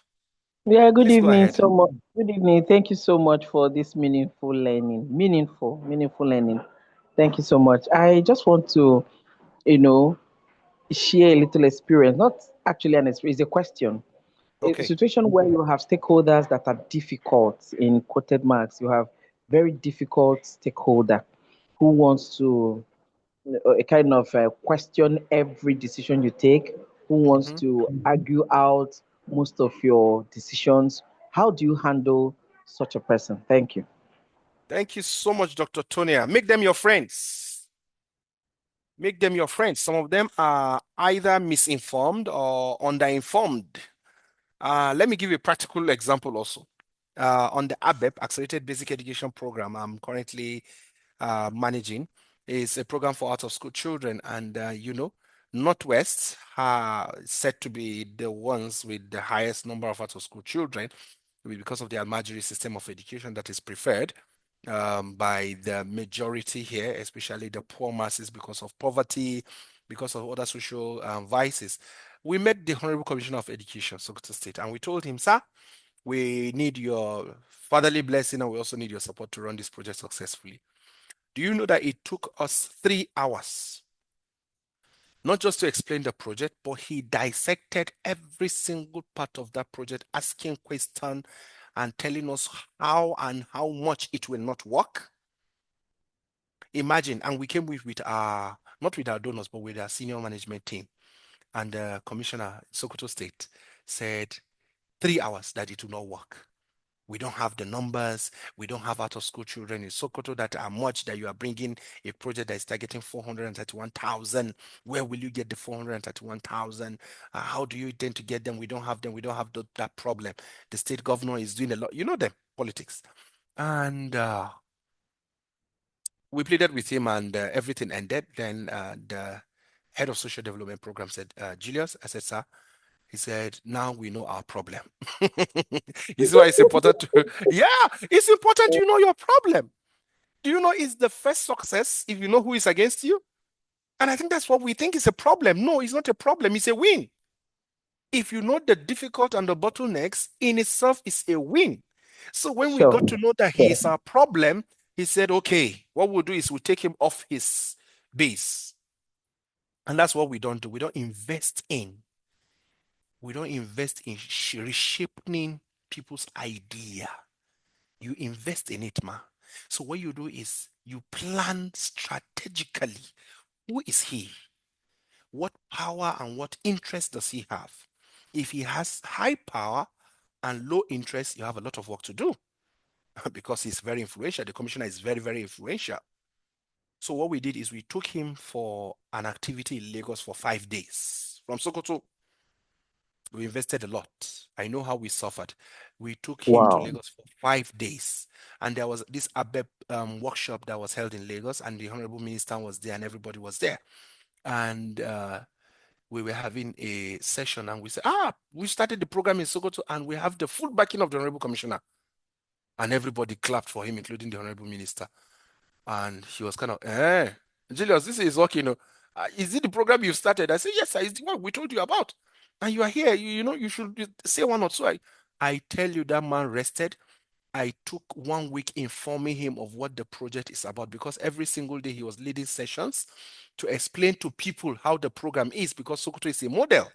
Yeah, good Please go evening ahead. so much. Good evening. Thank you so much for this meaningful learning. Meaningful learning. Thank you so much. I just want to, share a little experience. Not actually an experience, it's a question. A Okay. situation where you have stakeholders that are difficult in quoted marks. You have very difficult stakeholder who wants to a kind of question every decision you take, who wants to argue out most of your decisions. How do you handle such a person? Thank you. Thank you so much, Dr. Tonia. Make them your friends. Make them your friends. Some of them are either misinformed or underinformed. Let me give you a practical example also. On the ABEP, Accelerated Basic Education Program, I'm currently managing, is a program for out-of-school children. And, Northwest are said to be the ones with the highest number of out-of-school children because of the Almajiri system of education that is preferred by the majority here, especially the poor masses, because of poverty, because of other social vices. We met the Honorable Commissioner of Education, Sokoto State, and we told him, sir, we need your fatherly blessing and we also need your support to run this project successfully. Do you know that it took us 3 hours, not just to explain the project, but he dissected every single part of that project, asking questions and telling us how and how much it will not work? Imagine, and we came with our, not with our donors, but with our senior management team. And the commissioner, Sokoto State, said 3 hours that it will not work. We don't have the numbers. We don't have out-of-school children in Sokoto that are much that you are bringing a project that is targeting 431,000. Where will you get the 431,000? How do you intend to get them? We don't have them. We don't have that problem. The state governor is doing a lot. You know them, politics. And we pleaded with him and everything ended. Then the head of social development program said, Julius, I said, sir, he said, now we know our problem. You see why it's important to, yeah, it's important you know your problem. Do you know it's the first success if you know who is against you? And I think that's what we think is a problem. No, it's not a problem, it's a win. If you know the difficult and the bottlenecks, in itself is a win. So when we got to know that he is our problem, he said, okay, what we'll do is we'll take him off his base. And that's what we don't do. We don't invest in reshaping people's idea. You invest in it, ma. So what you do is you plan strategically. Who is he? What power and what interest does he have? If he has high power and low interest, you have a lot of work to do because he's very influential. The commissioner is very, very influential. So what we did is we took him for an activity in Lagos for 5 days from Sokoto. We invested a lot. I know how we suffered. We took him to Wow. Lagos for 5 days, and there was this ABEP workshop that was held in Lagos, and the Honorable Minister was there, and everybody was there. And we were having a session, and we said, we started the program in Sokoto, and we have the full backing of the Honorable Commissioner. And everybody clapped for him, including the Honorable Minister. And he was kind of, Julius, this is working. Is it the program you started? I said, yes, sir, it's the one we told you about. And you are here. You should say one or two. I tell you, that man rested. I took 1 week informing him of what the project is about, because every single day he was leading sessions to explain to people how the program is, because Sokoto is a model.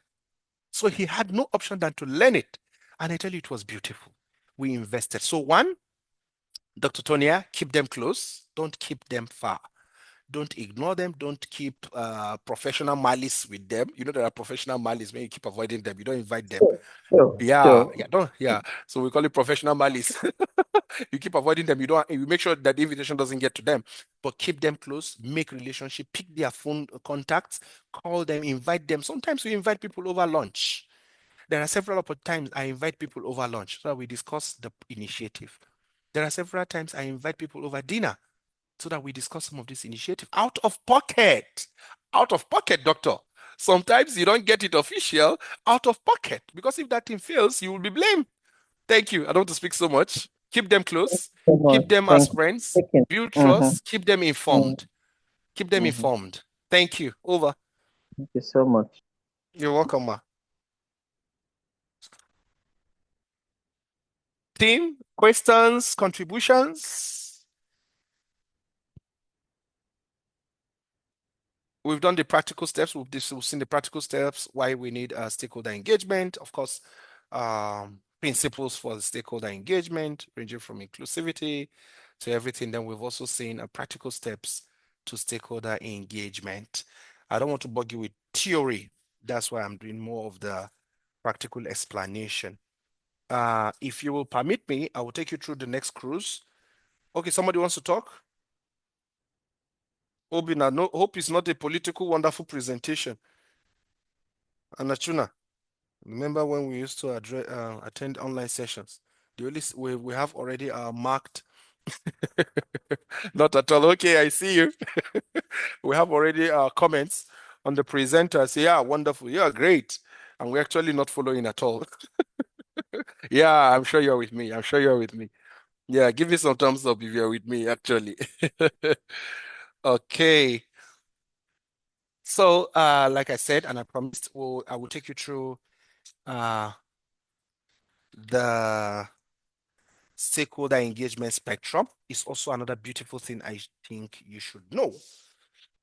So he had no option than to learn it. And I tell you, it was beautiful. We invested. So one, Dr. Tonia, keep them close. Don't keep them far. Don't ignore them. Don't keep professional malice with them. You know, there are professional malice when you keep avoiding them. You don't invite them. Sure. So we call it professional malice. You keep avoiding them. You make sure that the invitation doesn't get to them, but keep them close, make relationship, pick their phone contacts, call them, invite them. Sometimes we invite people over lunch. There are several times I invite people over lunch so that we discuss the initiative. There are several times I invite people over dinner so that we discuss some of this initiative out of pocket. Out of pocket, doctor. Sometimes you don't get it official, out of pocket, because if that thing fails, you will be blamed. Thank you. I don't want to speak so much. Keep them close. So much. Keep them as Thank you. friends. Taken. Build Mm-hmm. trust. Keep them informed. Keep them Mm-hmm. informed. Thank you. Over. Thank you so much. You're welcome, ma. Team, questions, contributions? We've done the practical steps. We've seen the practical steps, why we need stakeholder engagement. Of course, principles for the stakeholder engagement, ranging from inclusivity to everything. Then we've also seen practical steps to stakeholder engagement. I don't want to bug you with theory. That's why I'm doing more of the practical explanation. If you will permit me, I will take you through the next cruise. Okay, somebody wants to talk? Hope is not a political, wonderful presentation. Anachuna, remember when we used to attend online sessions? We have already marked. Not at all. Okay, I see you. We have already comments on the presenter. Say, yeah, wonderful. Yeah, great. And we're actually not following at all. Yeah, I'm sure you're with me. I'm sure you're with me. Yeah, give me some thumbs up if you're with me, actually. Okay. So, like I said, and I promised, I will take you through the stakeholder engagement spectrum. Is also another beautiful thing I think you should know.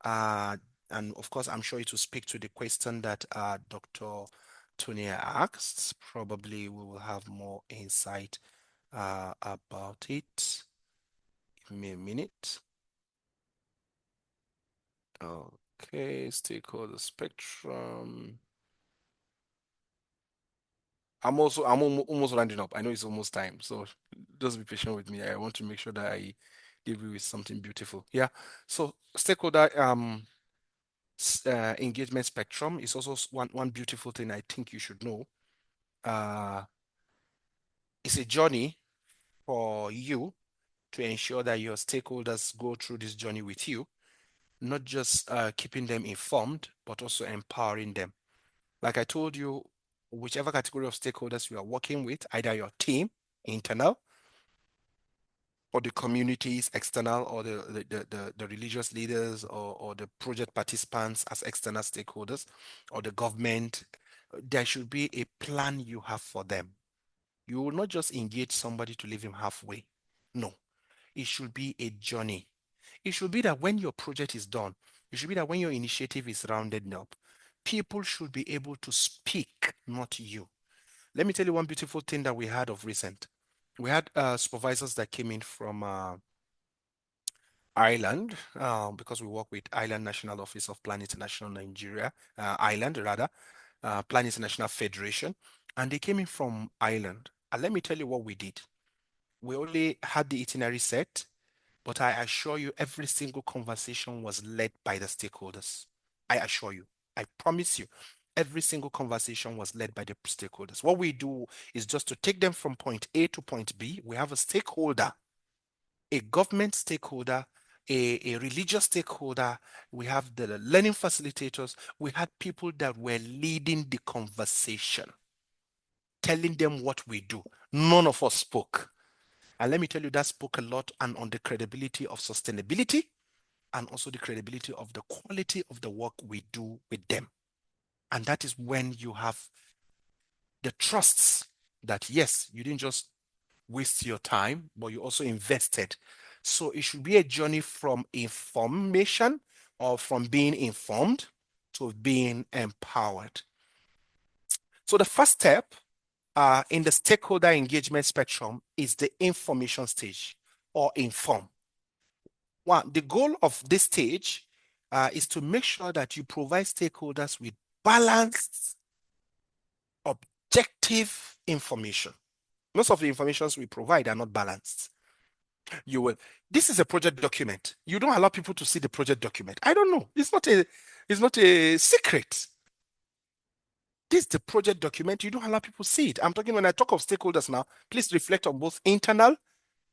And of course, I'm sure it will speak to the question that Dr. Tonia asked. Probably we will have more insight about it. Give me a minute. Okay, stakeholder spectrum. I'm almost rounding up. I know it's almost time, so just be patient with me. I want to make sure that I give you with something beautiful. Yeah. So stakeholder engagement spectrum is also one beautiful thing I think you should know. It's a journey for you to ensure that your stakeholders go through this journey with you, not just keeping them informed, but also empowering them. Like I told you, whichever category of stakeholders you are working with, either your team, internal, or the communities, external, or the religious leaders, or the project participants as external stakeholders, or the government, there should be a plan you have for them. You will not just engage somebody to leave him halfway. No, it should be a journey. It should be that when your project is done, it should be that when your initiative is rounded up, people should be able to speak, not you. Let me tell you one beautiful thing that we had of recent. We had supervisors that came in from Ireland, because we work with Ireland National Office of Plan International Nigeria, Ireland rather, Plan International Federation, and they came in from Ireland. And let me tell you what we did. We only had the itinerary set, but I assure you, every single conversation was led by the stakeholders. I assure you, I promise you. Every single conversation was led by the stakeholders. What we do is just to take them from point A to point B. We have a stakeholder, a government stakeholder, a religious stakeholder. We have the learning facilitators. We had people that were leading the conversation, telling them what we do. None of us spoke. And let me tell you, that spoke a lot and on the credibility of sustainability and also the credibility of the quality of the work we do with them. And that is when you have the trusts that, yes, you didn't just waste your time, but you also invested. So it should be a journey from information or from being informed to being empowered. So the first step in the stakeholder engagement spectrum is the information stage or inform. One, the goal of this stage is to make sure that you provide stakeholders with balanced, objective information. Most of the informations we provide are not balanced. This is a project document. You don't allow people to see the project document. I don't know. It's not a secret. This is the project document. You don't allow people to see it. I'm talking, when I talk of stakeholders now, please reflect on both internal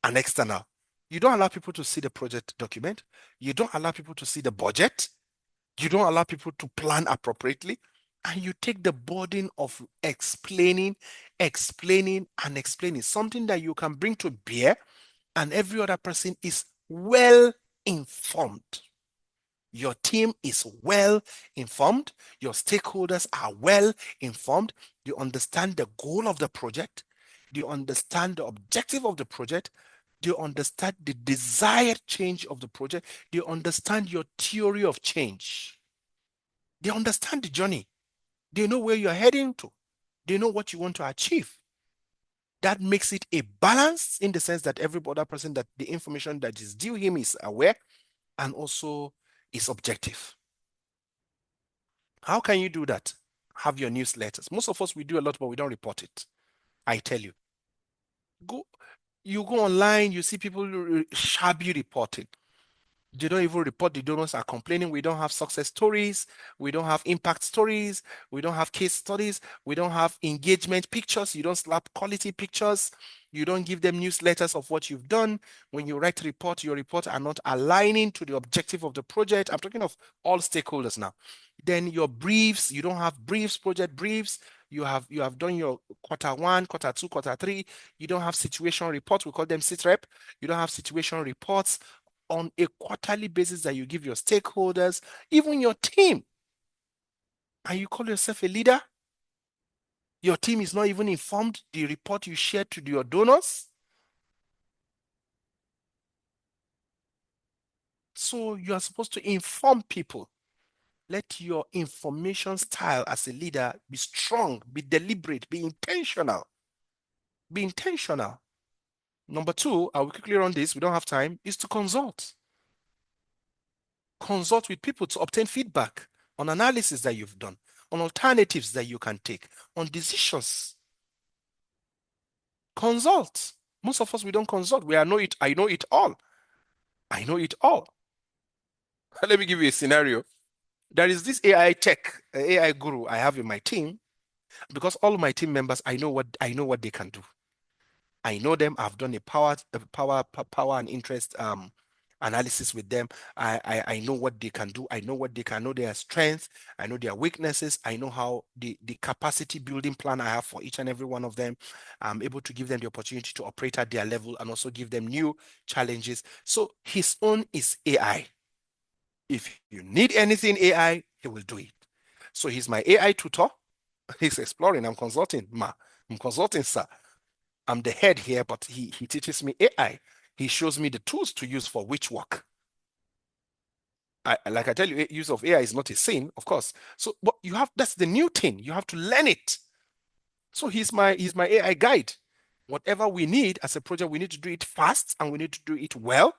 and external. You don't allow people to see the project document. You don't allow people to see the budget. You don't allow people to plan appropriately. And you take the burden of explaining, and explaining, something that you can bring to bear, and every other person is well informed. Your team is well informed. Your stakeholders are well informed. You understand the goal of the project. You understand the objective of the project. Do you understand the desired change of the project? Do you understand your theory of change? Do you understand the journey? Do you know where you're heading to? Do you know what you want to achieve? That makes it a balance in the sense that every other person, that the information that is due him is aware and also is objective. How can you do that? Have your newsletters. Most of us, we do a lot, but we don't report it. I tell you. You go online, you see people shabby reporting. They don't even report. The donors are complaining. We don't have success stories. We don't have impact stories. We don't have case studies. We don't have engagement pictures. You don't slap quality pictures. You don't give them newsletters of what you've done. When you write a report, your reports are not aligning to the objective of the project. I'm talking of all stakeholders now. Then your briefs, you don't have briefs, project briefs. You have done your quarter one, quarter two, quarter three. You don't have situation reports. We call them SITREP. You don't have situation reports on a quarterly basis that you give your stakeholders, even your team. And you call yourself a leader? Your team is not even informed the report you share to your donors? So you are supposed to inform people. Let your information style as a leader be strong, be deliberate, be intentional. Be intentional. Number two, I will quickly run this, we don't have time, is to consult. Consult with people to obtain feedback on analysis that you've done, on alternatives that you can take, on decisions. Consult. Most of us, we don't consult. I know it all. I know it all. Let me give you a scenario. There is this AI tech, AI guru I have in my team, because all of my team members, I know what they can do. I know them. I've done a power and interest analysis with them. I know what they can do. I know their strengths. I know their weaknesses. I know how the capacity building plan I have for each and every one of them. I'm able to give them the opportunity to operate at their level and also give them new challenges. So his own is AI. If you need anything AI, he will do it. So he's my AI tutor. He's exploring. I'm consulting, I'm consulting, sir. I'm the head here, but he teaches me AI. He shows me the tools to use for which work. Like I tell you, use of AI is not a sin, of course. So, but that's the new thing. You have to learn it. So he's my AI guide. Whatever we need as a project, we need to do it fast and we need to do it well.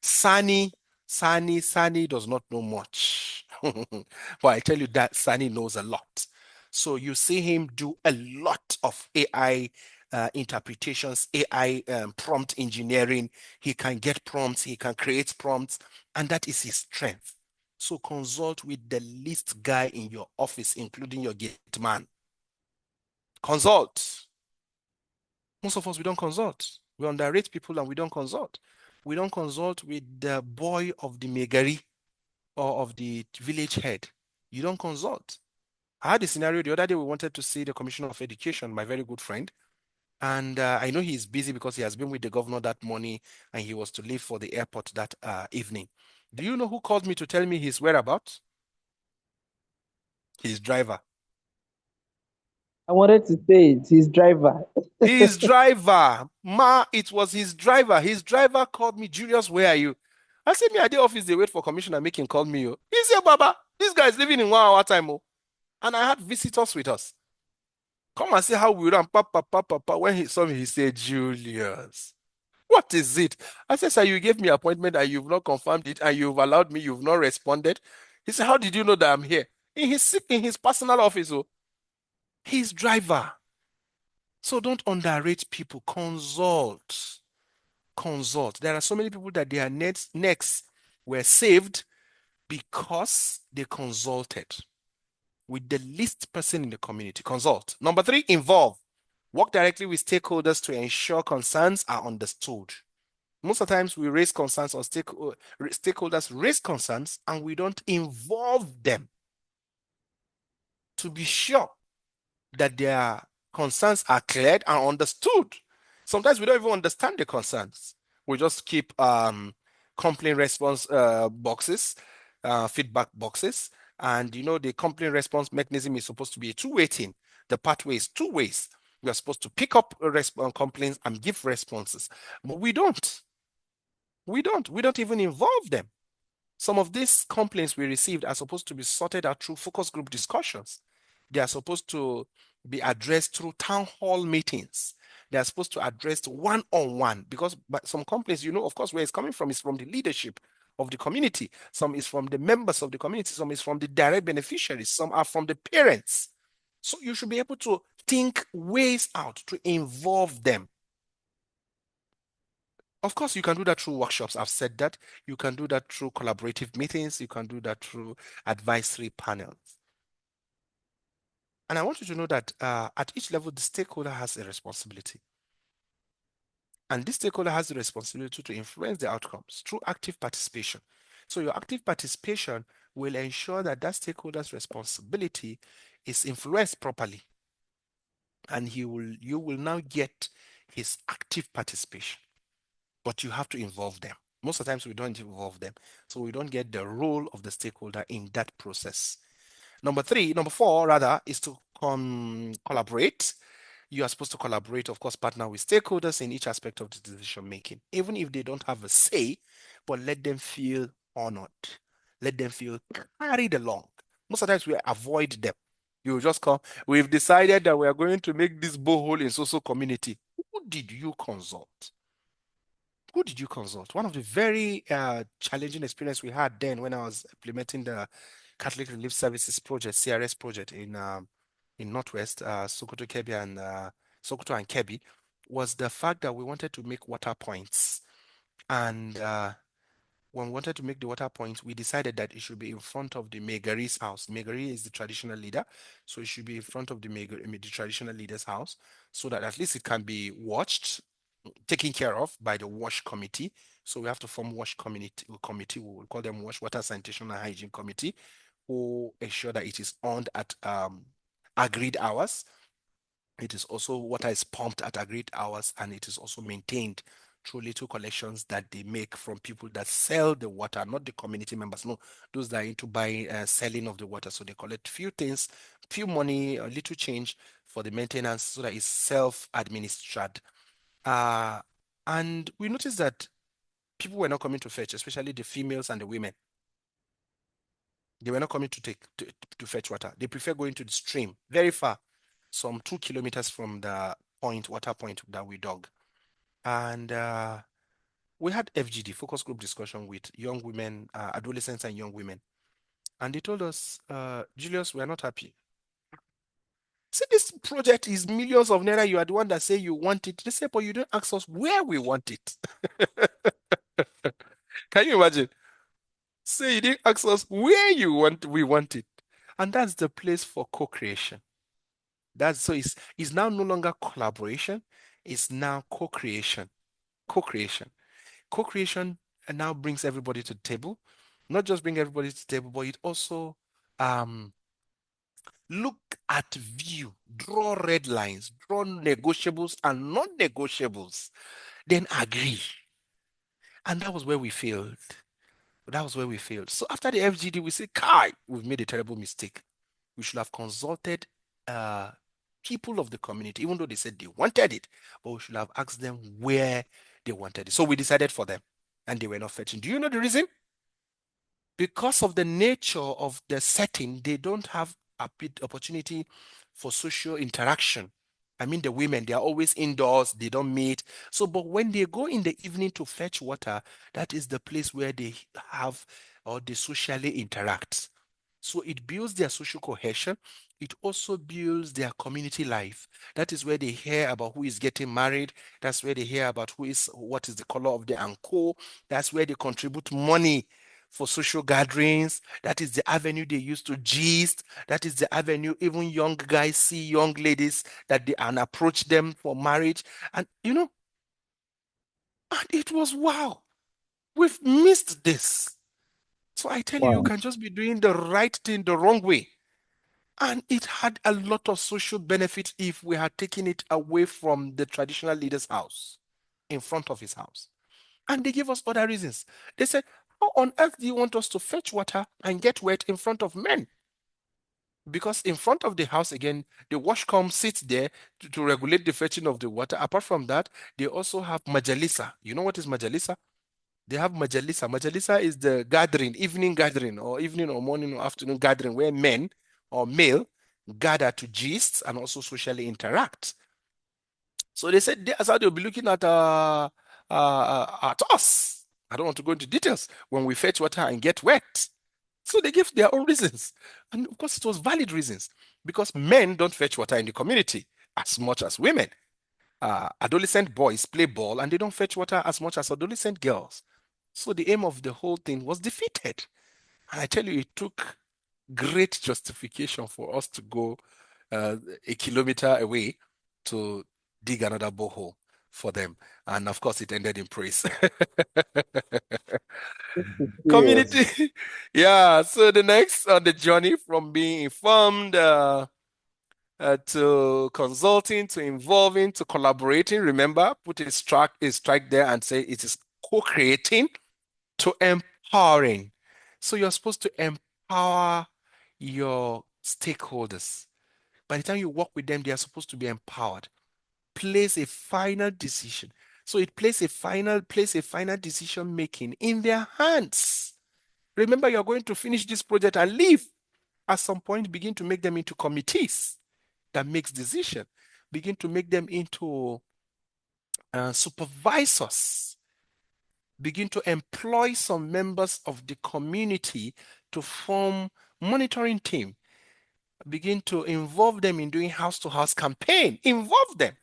Sani does not know much. But I tell you that Sani knows a lot. So you see him do a lot of AI interpretations, AI prompt engineering. He can get prompts, he can create prompts, and that is his strength. So consult with the least guy in your office, including your gate man. Consult. Most of us, we don't consult. We underrate people and we don't consult. We don't consult with the boy of the megari or of the village head. You don't consult. I had a scenario the other day. We wanted to see the Commissioner of Education, my very good friend. And I know he's busy because he has been with the governor that morning and he was to leave for the airport that evening. Do you know who called me to tell me his whereabouts? His driver. I wanted to say it's his driver. His driver. It was his driver. His driver called me, Julius, where are you? I said, me at the office, they wait for commissioner, make him call me. Oh. He said, Baba, this guy is living in 1 hour time. Oh. And I had visitors with us. Come and see how we ran. Papa. When he saw me, he said, Julius, what is it? I said, sir, you gave me appointment and you've not confirmed it and you've allowed me, you've not responded. He said, how did you know that I'm here? In his personal office, oh, his driver. So don't underrate people. Consult. There are so many people that their necks were saved because they consulted with the least person in the community. Consult. Number 3, involve. Work directly with stakeholders to ensure concerns are understood. Most of the times we raise concerns or stakeholders raise concerns and we don't involve them to be sure that their concerns are cleared and understood. Sometimes we don't even understand the concerns. We just keep complaint response boxes, feedback boxes. And the complaint response mechanism is supposed to be a two-way thing. The pathway is 2 ways. We are supposed to pick up complaints and give responses. But we don't. We don't even involve them. Some of these complaints we received are supposed to be sorted out through focus group discussions. They are supposed to be addressed through town hall meetings. They are supposed to address one-on-one because some complaints, of course, where it's coming from is from the leadership of the community. Some is from the members of the community. Some is from the direct beneficiaries. Some are from the parents. So you should be able to think ways out to involve them. Of course, you can do that through workshops. I've said that. You can do that through collaborative meetings. You can do that through advisory panels. And I want you to know that at each level, the stakeholder has a responsibility. And this stakeholder has the responsibility to influence the outcomes through active participation. So your active participation will ensure that that stakeholder's responsibility is influenced properly. And you will now get his active participation. But you have to involve them. Most of the times we don't involve them. So we don't get the role of the stakeholder in that process. Number 4 rather, is to collaborate. You are supposed to collaborate, of course, partner with stakeholders in each aspect of the decision making, even if they don't have a say, but let them feel honored. Let them feel carried along. Most of the times we avoid them. You just come, we've decided that we are going to make this borehole in social community. Who did you consult? Who did you consult? One of the very challenging experience we had then when I was implementing the Catholic Relief Services project, CRS project in Northwest, Sokoto, Kebbi, and Sokoto and Kebbi, was the fact that we wanted to make water points. And when we wanted to make the water points, we decided that it should be in front of the Megari's house. Megari is the traditional leader, so it should be in front of the traditional leader's house, so that at least it can be watched, taken care of by the WASH committee. So we have to form WASH committee. We will call them WASH, Water Sanitation and Hygiene Committee, who ensure that it is on at agreed hours. It is also water is pumped at agreed hours, and it is also maintained through little collections that they make from people that sell the water, not the community members. No, those that are into buying, selling of the water. So they collect few things, few money, a little change for the maintenance, so that it's self-administered. And we noticed that people were not coming to fetch, especially the females and the women. They were not coming to fetch water. They prefer going to the stream, very far, some 2 kilometers from the water point that we dug. And we had FGD, focus group discussion, with young women, adolescents and young women. And they told us, Julius, we are not happy. See, this project is millions of naira. You are the one that say you want it. They say, but you don't ask us where we want it. Can you imagine? say you didn't ask us where we want it. And that's the place for co-creation. It's now no longer collaboration, it's now co-creation. Co-creation. Co-creation now brings everybody to the table. Not just bring everybody to the table, but it also look at view, draw red lines, draw negotiables and non-negotiables, then agree. And that was where we failed. That was where we failed. So after the FGD, we say, Kai, we've made a terrible mistake. We should have consulted people of the community, even though they said they wanted it, but we should have asked them where they wanted it. So we decided for them, and they were not fetching. Do you know the reason? Because of the nature of the setting, they don't have a bit opportunity for social interaction. I mean, the women, they are always indoors, they don't meet. So, but when they go in the evening to fetch water, that is the place where they have or they socially interact. So it builds their social cohesion. It also builds their community life. That is where they hear about who is getting married. That's where they hear about what is the color of the anko. That's where they contribute money for social gatherings. That is the avenue they use to gist. That is the avenue even young guys see young ladies that they and approach them for marriage. And and it was wow. We've missed this. So I tell you, you Wow. can just be doing the right thing the wrong way. And it had a lot of social benefits if we had taken it away from the traditional leader's house, in front of his house. And they gave us other reasons. They said, how on earth do you want us to fetch water and get wet in front of men? Because in front of the house, again, the washcom sits there to regulate the fetching of the water. Apart from that, they also have majalisa. You know what is majalisa? They have majalisa. Majalisa is the gathering, evening gathering, or evening or morning or afternoon gathering where men or male gather to gist and also socially interact. So they said that's how they'll be looking at us. I don't want to go into details when we fetch water and get wet. So they gave their own reasons. And of course, it was valid reasons because men don't fetch water in the community as much as women. Adolescent boys play ball and they don't fetch water as much as adolescent girls. So the aim of the whole thing was defeated. And I tell you, it took great justification for us to go a kilometer away to dig another borehole for them. And of course, it ended in praise. Serious. Community. Yeah. So the next on the journey from being informed to consulting, to involving, to collaborating. Remember, put a strike there and say it is co-creating to empowering. So you're supposed to empower your stakeholders. By the time you work with them, they are supposed to be empowered. Place a final decision. So it place a final decision making in their hands. Remember, you're going to finish this project and leave. At some point, begin to make them into committees that makes decision. Begin to make them into supervisors. Begin to employ some members of the community to form monitoring team. Begin to involve them in doing house-to-house campaign. Involve them.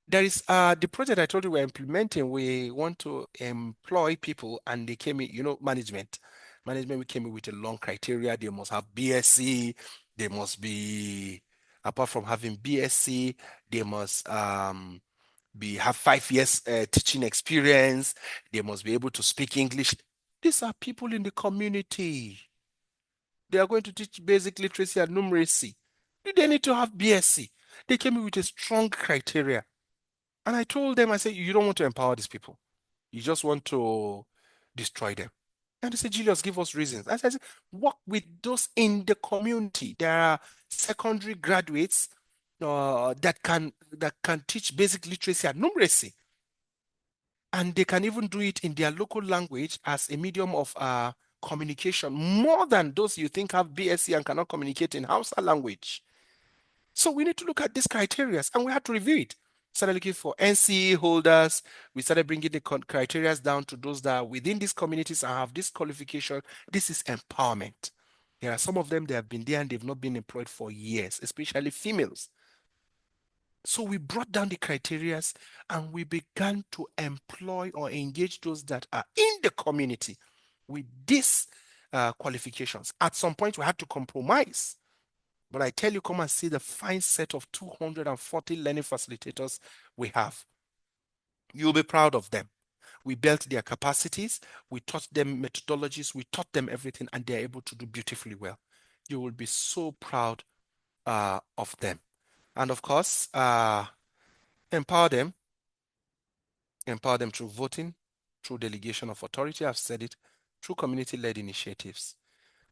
There is the project I told you we're implementing. We want to employ people, and they came in, management. Management, we came in with a long criteria. They must have BSc. They must be, apart from having BSc, they must have 5 years teaching experience. They must be able to speak English. These are people in the community. They are going to teach basic literacy and numeracy. They need to have BSc. They came in with a strong criteria. And I told them, I said, you don't want to empower these people. You just want to destroy them. And they said, Julius, give us reasons. I said, work with those in the community. There are secondary graduates that can teach basic literacy and numeracy. And they can even do it in their local language as a medium of communication, more than those you think have BSc and cannot communicate in Hausa language. So we need to look at these criteria, and we had to review it. Started looking for NCE holders. We started bringing the criteria down to those that are within these communities and have this qualification. This is empowerment. There are some of them that have been there and they've not been employed for years, especially females. So we brought down the criteria and we began to employ or engage those that are in the community with this qualifications. At some point, we had to compromise. But I tell you, come and see the fine set of 240 learning facilitators we have. You'll be proud of them. We built their capacities, we taught them methodologies, we taught them everything, and they're able to do beautifully well. You will be so proud of them. And of course, empower them through voting, through delegation of authority, I've said it, through community-led initiatives.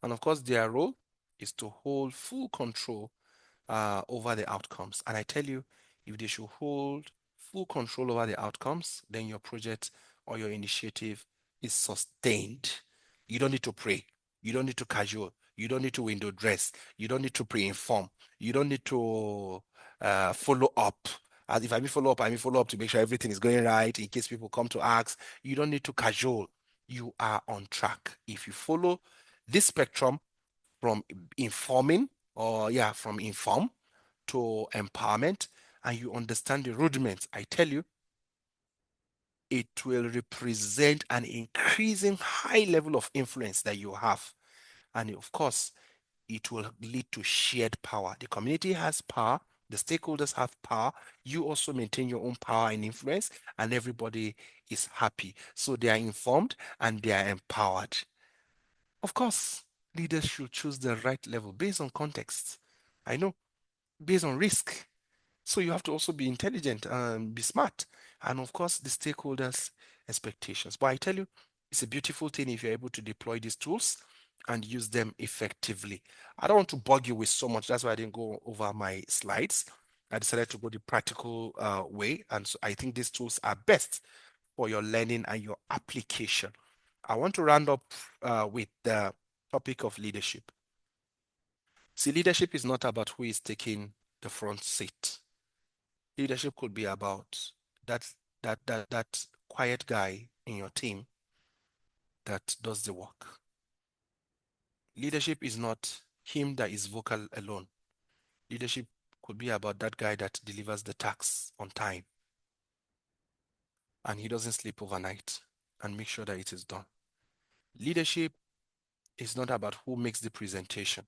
And of course, their role is to hold full control over the outcomes. And I tell you, if they should hold full control over the outcomes, then your project or your initiative is sustained. You don't need to pray. You don't need to casual. You don't need to window dress. You don't need to pre-inform. You don't need to follow up. As if I mean follow up to make sure everything is going right in case people come to ask. You don't need to casual. You are on track. If you follow this spectrum from informing from inform to empowerment, and you understand the rudiments, I tell you, it will represent an increasing high level of influence that you have. And of course, it will lead to shared power. The community has power, the stakeholders have power, you also maintain your own power and influence, and everybody is happy. So they are informed and they are empowered. Of course, leaders should choose the right level based on context. I know, based on risk. So you have to also be intelligent and be smart. And of course, the stakeholders' expectations. But I tell you, it's a beautiful thing if you're able to deploy these tools and use them effectively. I don't want to bug you with so much. That's why I didn't go over my slides. I decided to go the practical way. And so I think these tools are best for your learning and your application. I want to round up with the topic of leadership. See, leadership is not about who is taking the front seat. Leadership could be about that quiet guy in your team that does the work. Leadership is not him that is vocal alone. Leadership could be about that guy that delivers the task on time and he doesn't sleep overnight and make sure that it is done. Leadership is not about who makes the presentation.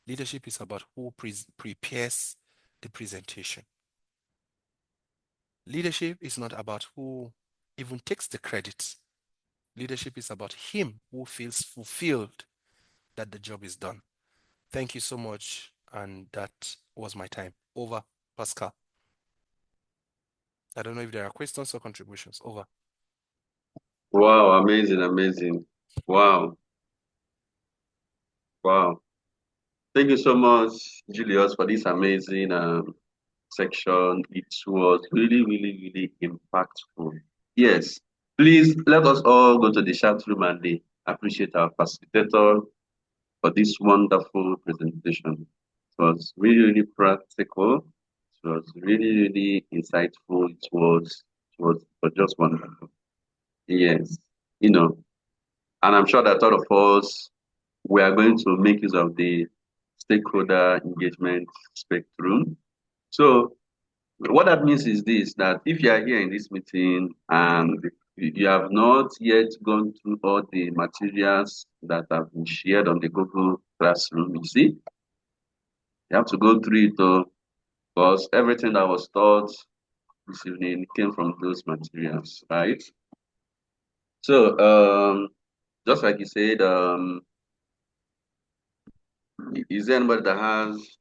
Leadership is about who prepares the presentation. Leadership is not about who even takes the credit. Leadership is about him who feels fulfilled that the job is done. Thank you so much. And that was my time. Over, Pascal. I don't know if there are questions or contributions. Over. Wow, amazing. Wow. Thank you so much, Julius, for this amazing section. It was really impactful. Yes, please let us all go to the chat room and appreciate our facilitator for this wonderful presentation. It was really practical. It was really insightful. It was just wonderful. Yes, and I'm sure that all of us, we are going to make use of the stakeholder engagement spectrum. So what that means is this, that if you are here in this meeting and you have not yet gone through all the materials that have been shared on the Google Classroom, you see, you have to go through it because everything that was taught this evening came from those materials, right? So just like you said, is there anybody that has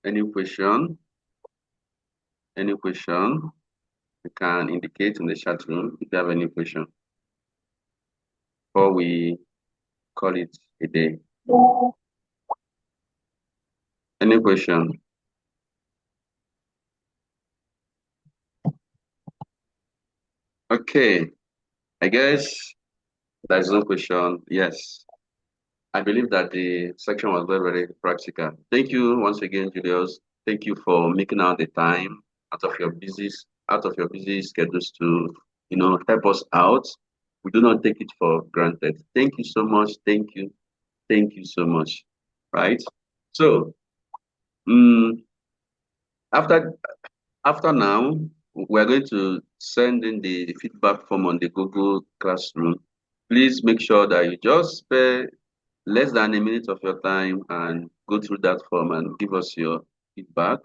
any question? Any question? You can indicate in the chat room if you have any question before we call it a day. Any question? Okay, I guess there's no question. Yes, I believe that the section was very practical. Thank you once again, Julius. Thank you for making out the time out of your busy schedules to help us out. We do not take it for granted. Thank you so much. Thank you so much. Right. So after now, we're going to send in the feedback form on the Google Classroom. Please make sure that you just spare less than a minute of your time and go through that form and give us your feedback.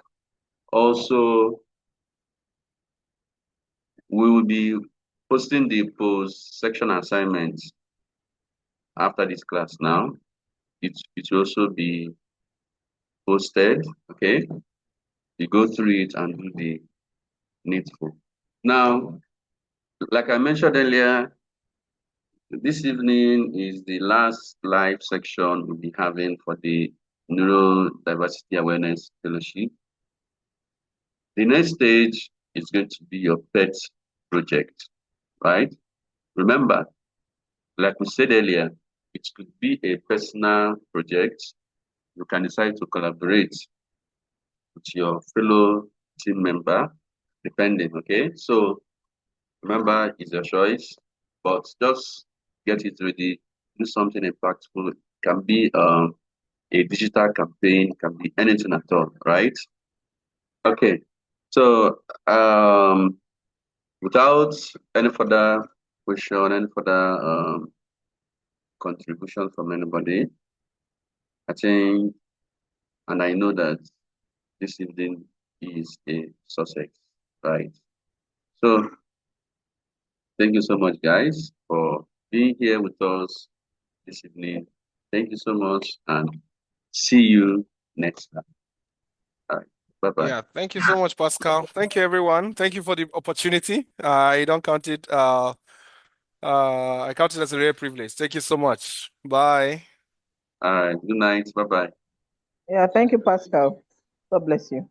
Also, we will be posting the post section assignments after this class now. It will also be posted, okay? You go through it and do the needful. Now, like I mentioned earlier, this evening is the last live section we'll be having for the Neurodiversity Awareness Fellowship. The next stage is going to be your pet project, right? Remember, like we said earlier, it could be a personal project. You can decide to collaborate with your fellow team member, depending, okay? So remember, it's your choice, but just get it ready, do something impactful. It can be a digital campaign, can be anything at all, right? Okay, so without any further question, any further contribution from anybody, I think, and I know that this evening is a success, right? So thank you so much, guys, for being here with us this evening. Thank you so much, and see you next time. All right, bye-bye. Yeah, thank you so much, Pascal. Thank you, everyone. Thank you for the opportunity. I don't count it. I count it as a real privilege. Thank you so much. Bye. All right, good night. Bye-bye. Yeah, thank you, Pascal. God bless you.